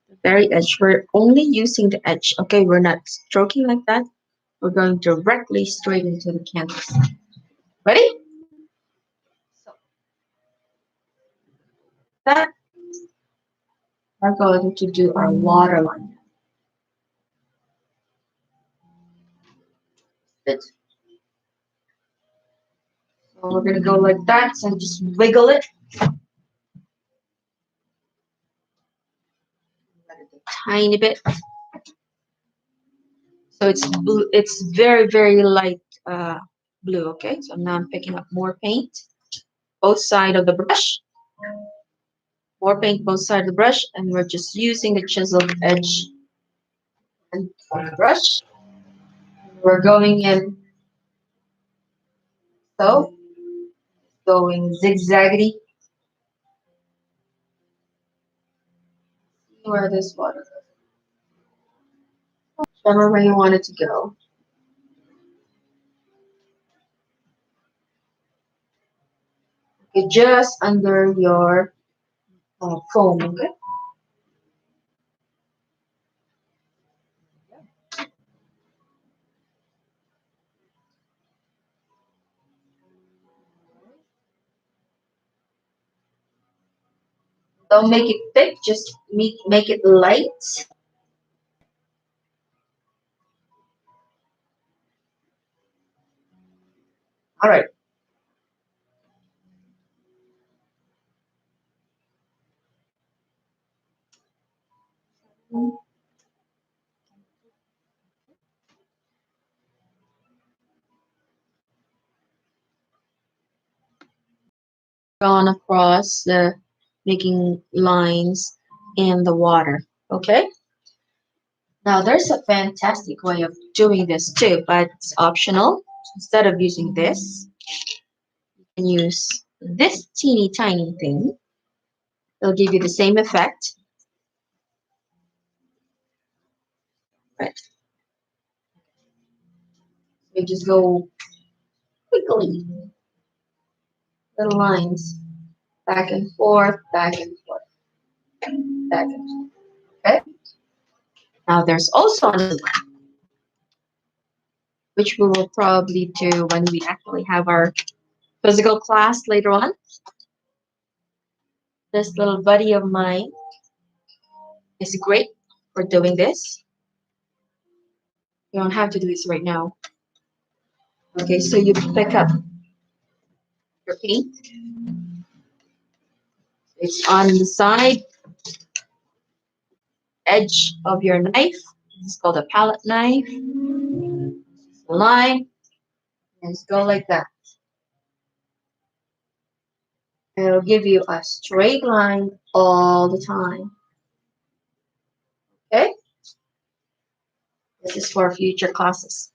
The very edge. We're only using the edge. Okay, we're not stroking like that. We're going directly straight into the canvas. Ready? So that we're going to do our waterline. Good. So we're gonna go like that. So just wiggle it. Tiny bit. So it's blue. It's very, very light blue. Okay. So now I'm picking up more paint, both sides of the brush. More paint both sides of the brush, and we're just using the chiseled edge and the brush. We're going in. So going zigzaggedy. See where this water goes. Whichever way you want it to go. Okay, just under your foam, okay? Don't make it thick, just make it light. All right. Gone across the making lines in the water. Okay. Now there's a fantastic way of doing this too, but it's optional. Instead of using this, you can use this teeny tiny thing. It'll give you the same effect. Right. You just go quickly. Little lines. Back and forth, back and forth, back and forth. Okay. Now there's also another one, which we will probably do when we actually have our physical class later on. This little buddy of mine is great for doing this. You don't have to do this right now. Okay, so you pick up your paint. It's on the side edge of your knife. It's called a palette knife. Line. And just go like that. And it'll give you a straight line all the time. Okay? This is for future classes.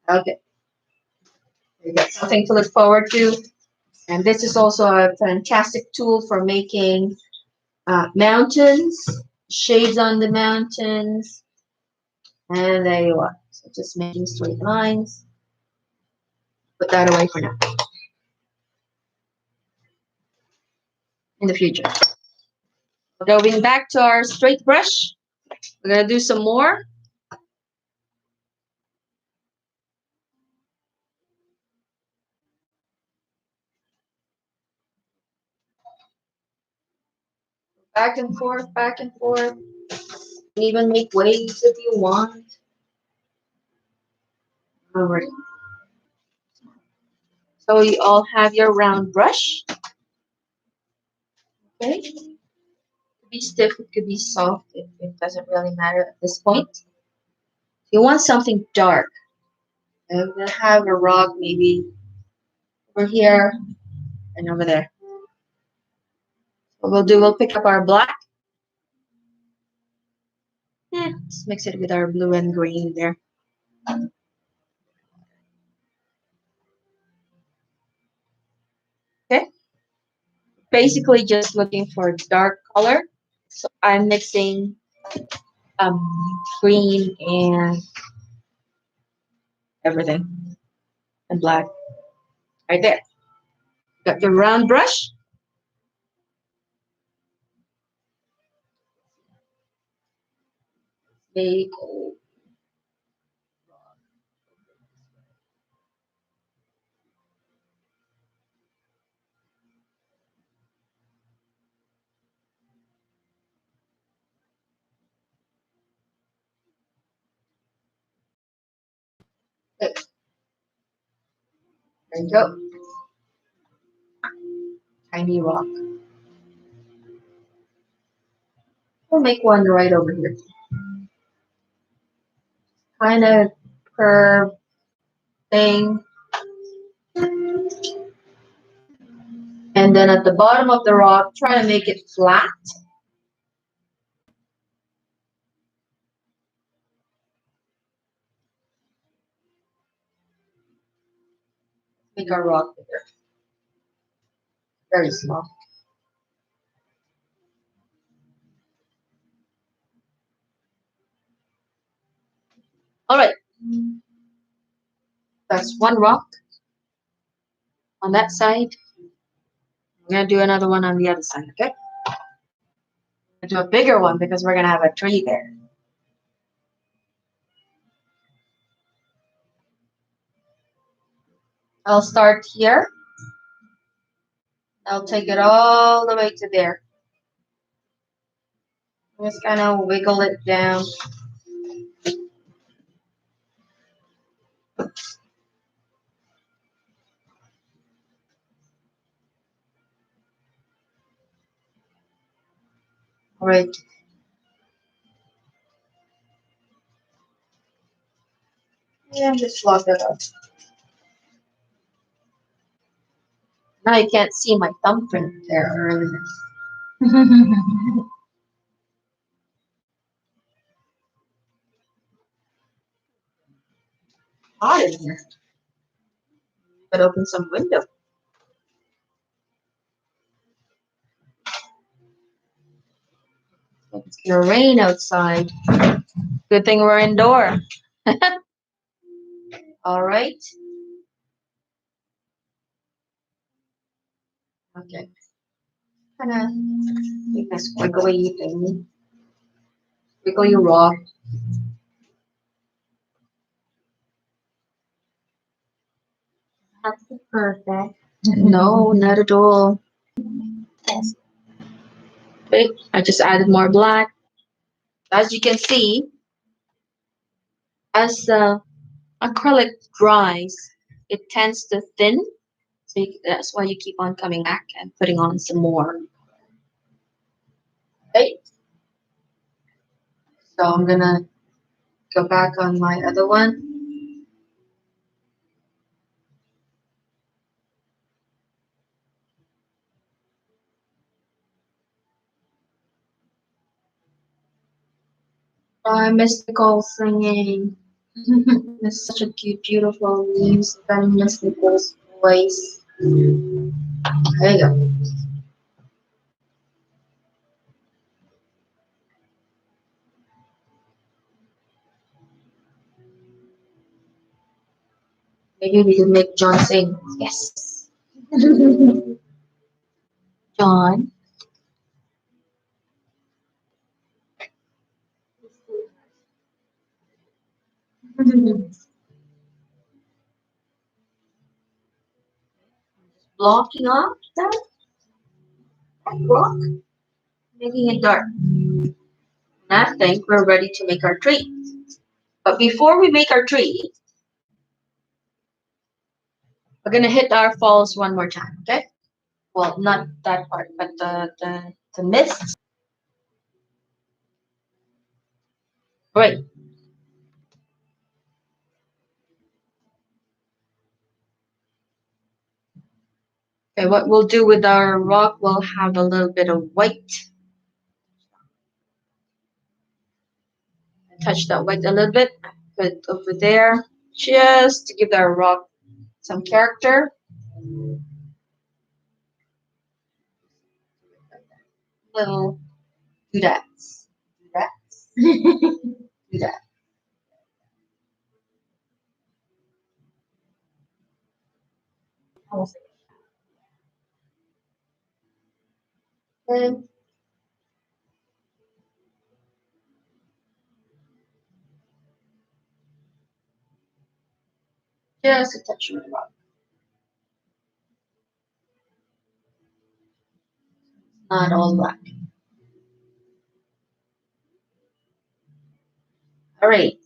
Okay, you got something to look forward to. And this is also a fantastic tool for making mountains, shades on the mountains, and there you are. So just making straight lines. Put that away for now. In the future. Going back to our straight brush, we're gonna do some more. Back and forth, back and forth. You can even make waves if you want. All right. So you all have your round brush. Okay. It could be stiff, it could be soft. It doesn't really matter at this point. If you want something dark, I'm gonna have a rock maybe over here and over there. What we'll do, we'll pick up our black. Let's mix it with our blue and green there. Okay. Basically just looking for dark color. So I'm mixing green and everything and black right there. Got your round brush. Make there you go. Tiny rock. We'll make one right over here. Kind of curve thing. And then at the bottom of the rock, try to make it flat. Make our rock bigger. Very small. All right. That's one rock on that side. I'm going to do another one on the other side, okay? I'm going to do a bigger one because we're going to have a tree there. I'll start here. I'll take it all the way to there. Just kind of wiggle it down. All right. Yeah, just lock it up. Now you can't see my thumbprint there earlier. Hot in here. But open some window. It's gonna rain outside. Good thing we're indoor. All right. Okay. Kind of make a squiggly thing. Squiggly rock. That's perfect. No, not at all. Yes. Okay, I just added more black. As you can see, as the acrylic dries, it tends to thin. So that's why you keep on coming back and putting on some more. Right? So I'm gonna go back on my other one. Mystical singing. It's such a cute, beautiful leaves. Then Miss Nicole's voice. There you go. Maybe we could make John sing. Yes. John. Blocking off that rock, making it dark. And I think we're ready to make our tree. But before we make our tree, we're gonna hit our falls one more time, okay? Well, not that part, but the mist. Great. Okay, what we'll do with our rock, we'll have a little bit of white. Touch that white a little bit. Put it over there, just to give our rock some character. Little doodads. Doodads. Doodads. And just a touch of rock. Not all black. All right.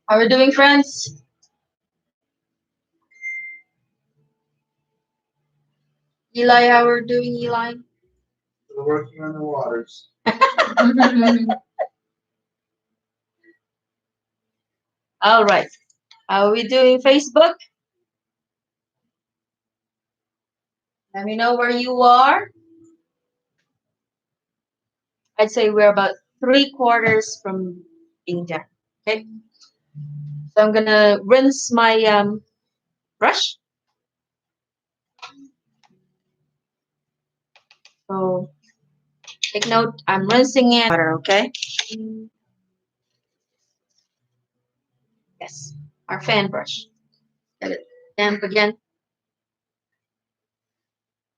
How are we doing, friends? Eli, how are we doing, Eli? We're working on the waters. All right. How are we doing, Facebook? Let me know where you are. I'd say we're about 3/4 from being done. Okay. So I'm gonna rinse my brush. So take note, I'm rinsing it. Water, okay? Yes, our fan brush. Get it damp again.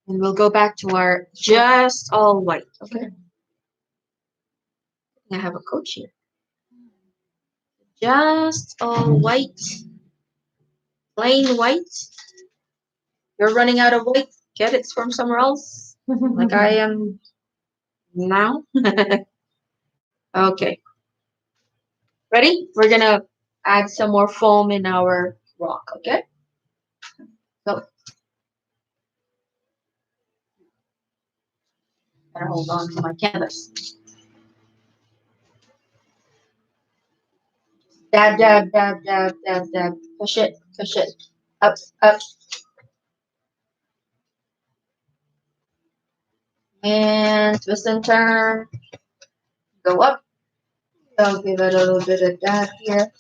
And we'll go back to our just all white, okay? I have a coach here. Just all white, plain white. You're running out of white, get it from somewhere else, like I am now. Okay, ready? We're gonna add some more foam in our rock, okay? So, better hold on to my canvas. Dab, dab, dab, dab, dab, dab. Push it, up, up. And twist and turn. Go up. I'll give it a little bit of dab here.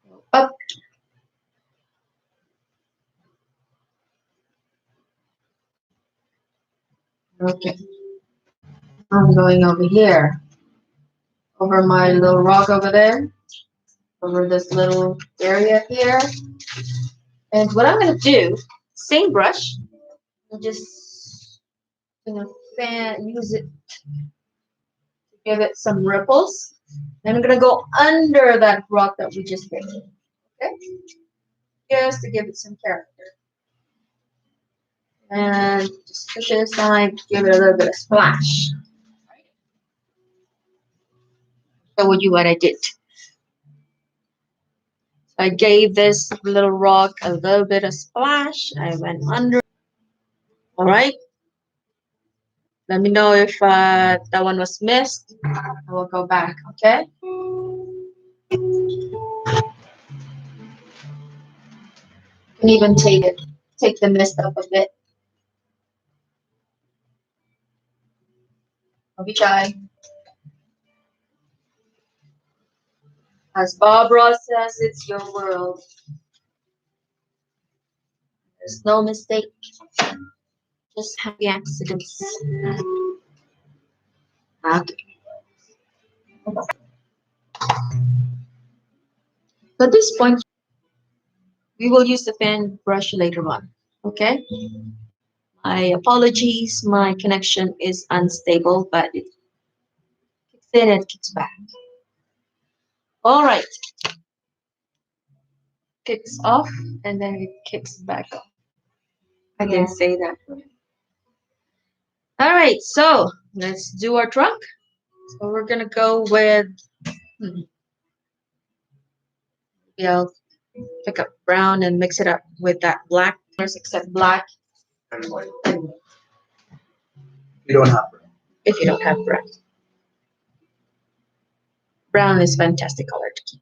Go up. Okay. I'm going over here. Over my little rock over there. Over this little area here. And what I'm going to do, same brush, I'm just going to use it to give it some ripples. And I'm going to go under that rock that we just made. Okay? Just to give it some character. And just push it aside, give it a little bit of splash. Show you what I did. I gave this little rock a little bit of splash. I went under. All right. Let me know if that one was missed. I will go back. Okay. You can even take the mist up a bit. be shy. As Barbara says, it's your world. There's no mistake, just happy accidents. Okay. At this point, we will use the fan brush later on. Okay? My apologies, my connection is unstable, but it kicks in and kicks back. All right. Kicks off and then it kicks back up. I didn't say that. All right, so let's do our trunk. So we're gonna go with. Maybe I'll pick up brown and mix it up with that black. Except black. And white. And You don't have to. if you don't have brown, brown is fantastic color to keep.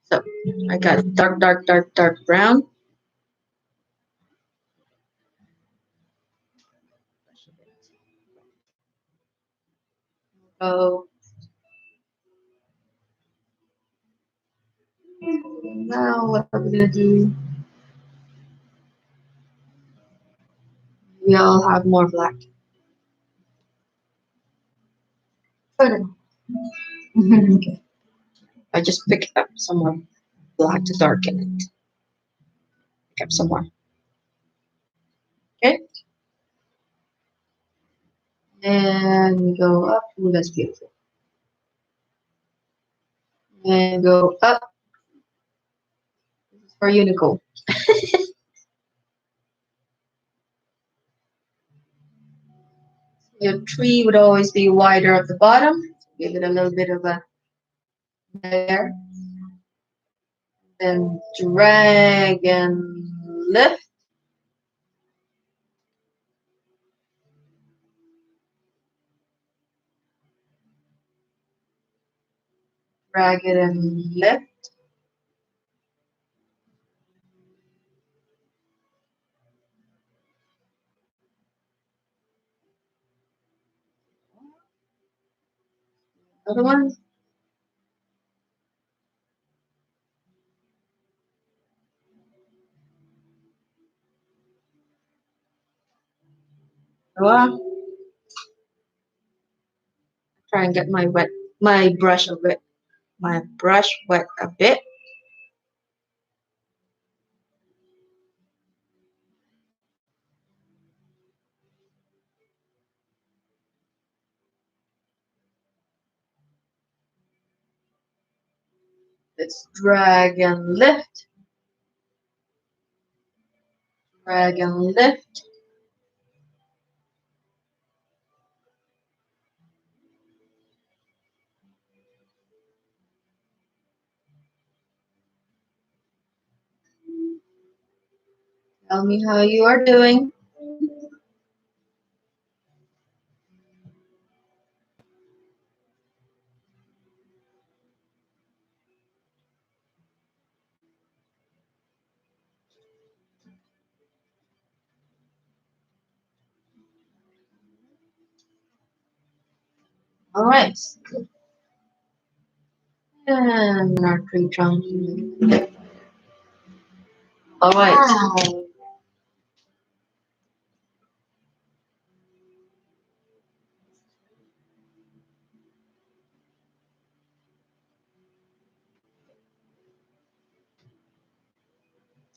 So I got dark, dark, dark, dark brown. Oh. Now what are we gonna do? We all have more black. Oh, no. Okay. I just pick up some more black to darken it. Pick up some more. Okay. And we go up. Ooh, that's beautiful. And go up. This is for you, Nicole. Your tree would always be wider at the bottom. Give it a little bit of a there. Then drag and lift. Drag it and lift. Other one. Voila. Try and get my brush wet a bit. Let's drag and lift. Drag and lift. Tell me how you are doing. All right. And our tree trunk. All right. Wow.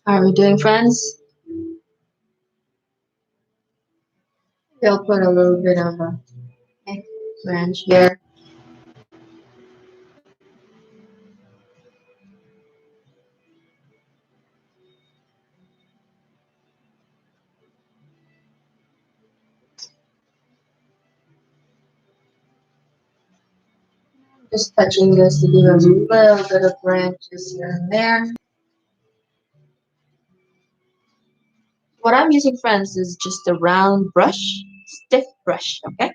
How are we doing, friends? We'll put a little bit of a branch here. Just touching this to give a little bit of branches here and there. What I'm using, friends, is just a round brush, stiff brush, okay?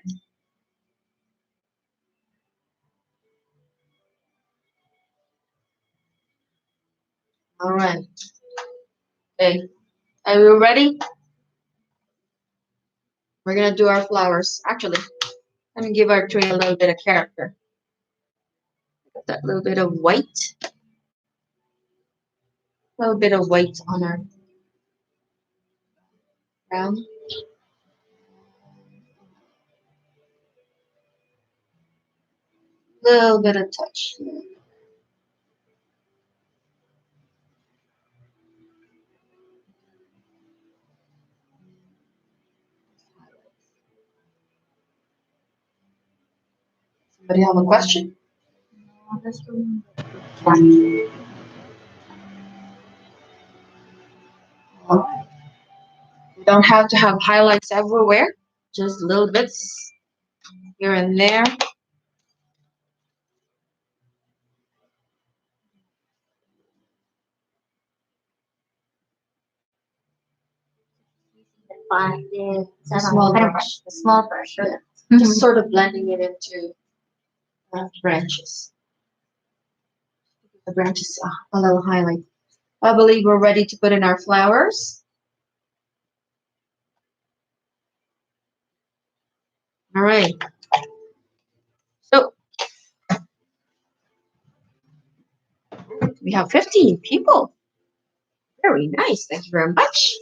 All right. Okay. Are we ready? We're gonna do our flowers. Actually, Let me give our tree a little bit of character. That little bit of white. A little bit of white on our ground. Little bit of touch. Somebody have a question? You don't have to have highlights everywhere, just little bits here and there. The small brush, yeah. Just sort of blending it into branches. The branches, a little highlight. I believe we're ready to put in our flowers. All right. So we have 15 people. Very nice. Thank you very much.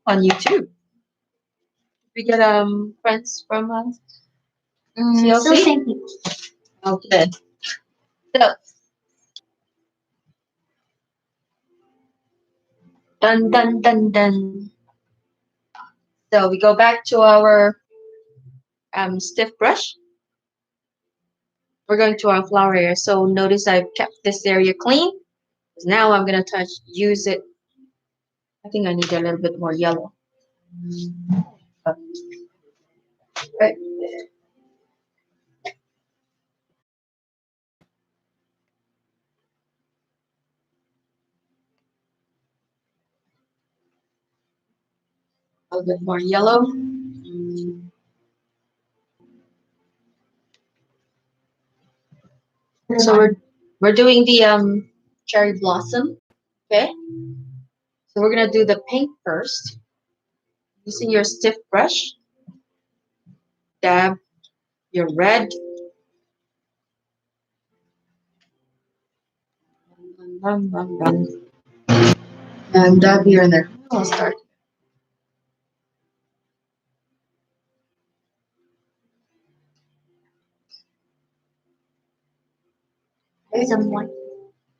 On YouTube. We get friends from TLC. Still same people. Okay. So dun dun dun dun. So we go back to our stiff brush. We're going to our flower area. So notice I've kept this area clean. Now I'm gonna use it. I think I need a little bit more yellow. Right. A little bit more yellow. So we're doing the cherry blossom. Okay. So we're gonna do the pink first. Using your stiff brush. Dab your red. And dab here and there. I'll start. Some white.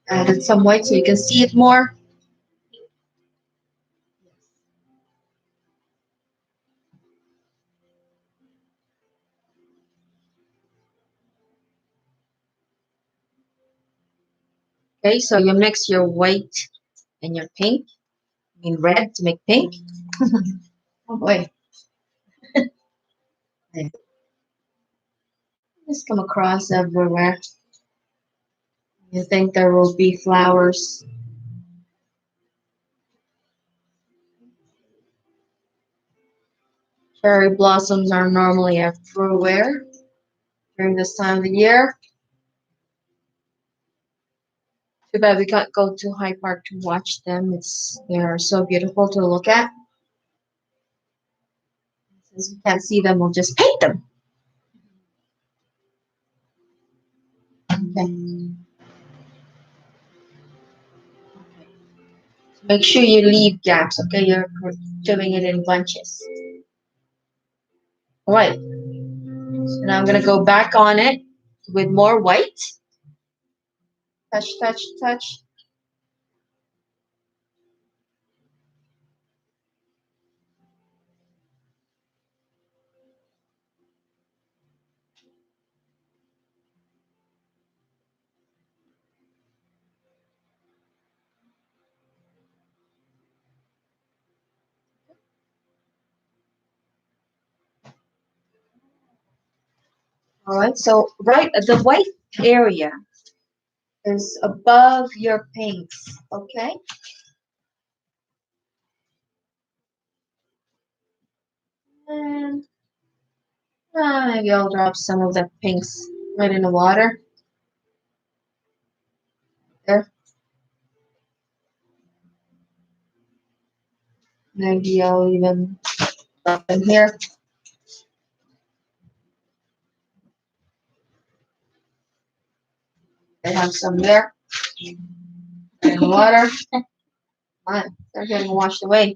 Added some white so you can see it more. Okay, so you mix your white and your pink. I mean red to make pink. Oh boy. Just come across everywhere. You think there will be flowers. Cherry blossoms are normally everywhere during this time of the year. Too bad we can't go to Hyde Park to watch them. They are so beautiful to look at. Since we can't see them, we'll just paint them. Okay. Make sure you leave gaps, okay? You're doing it in bunches. All right. So now I'm gonna go back on it with more white. Touch, touch, touch. All right, so right at the white area is above your pinks, okay? And maybe I'll drop some of the pinks right in the water. There. Maybe I'll even Drop them here. They have some there. And water. Come on, they're getting washed away.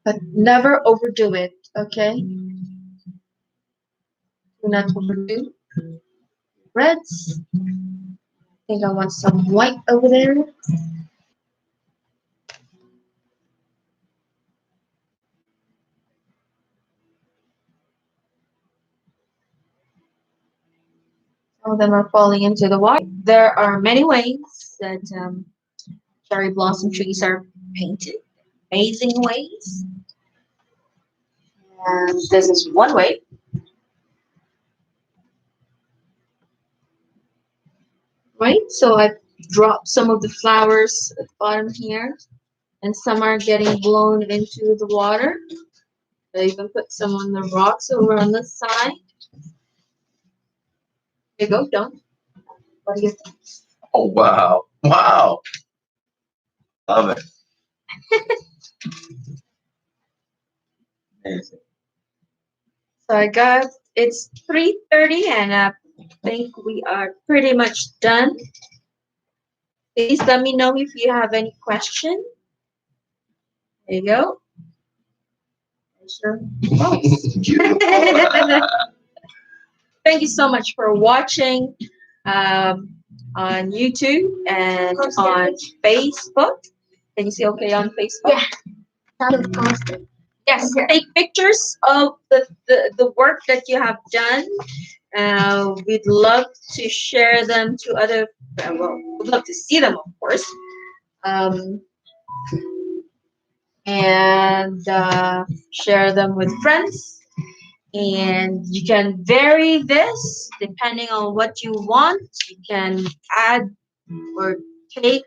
But never overdo it, okay? Do not overdo reds. I think I want some white over there. Some of them are falling into the water. There are many ways that cherry blossom trees are painted. Amazing ways. And this is one way. Right? So I dropped some of the flowers at the bottom here. And some are getting blown into the water. I even put some on the rocks over on the side. There you go, Don. What do you think? Oh, wow. Wow. Love it. Amazing. So I got, it's 3:30 and I think we are pretty much done. Please let me know if you have any question. There you go. Sure. Thank you so much for watching on YouTube and on Facebook. Can you see okay on Facebook? Yeah. Yes, take pictures of the work that you have done. We'd love to share them to other, well, we'd love to see them, of course. And share them with friends. And you can vary this depending on what you want. You can add or take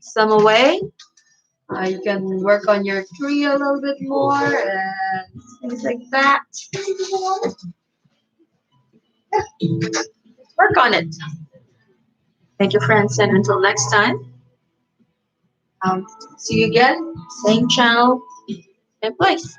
some away. You can work on your tree a little bit more and things like that. Work on it. Thank you, friends, and until next time. See you again, same channel, same place.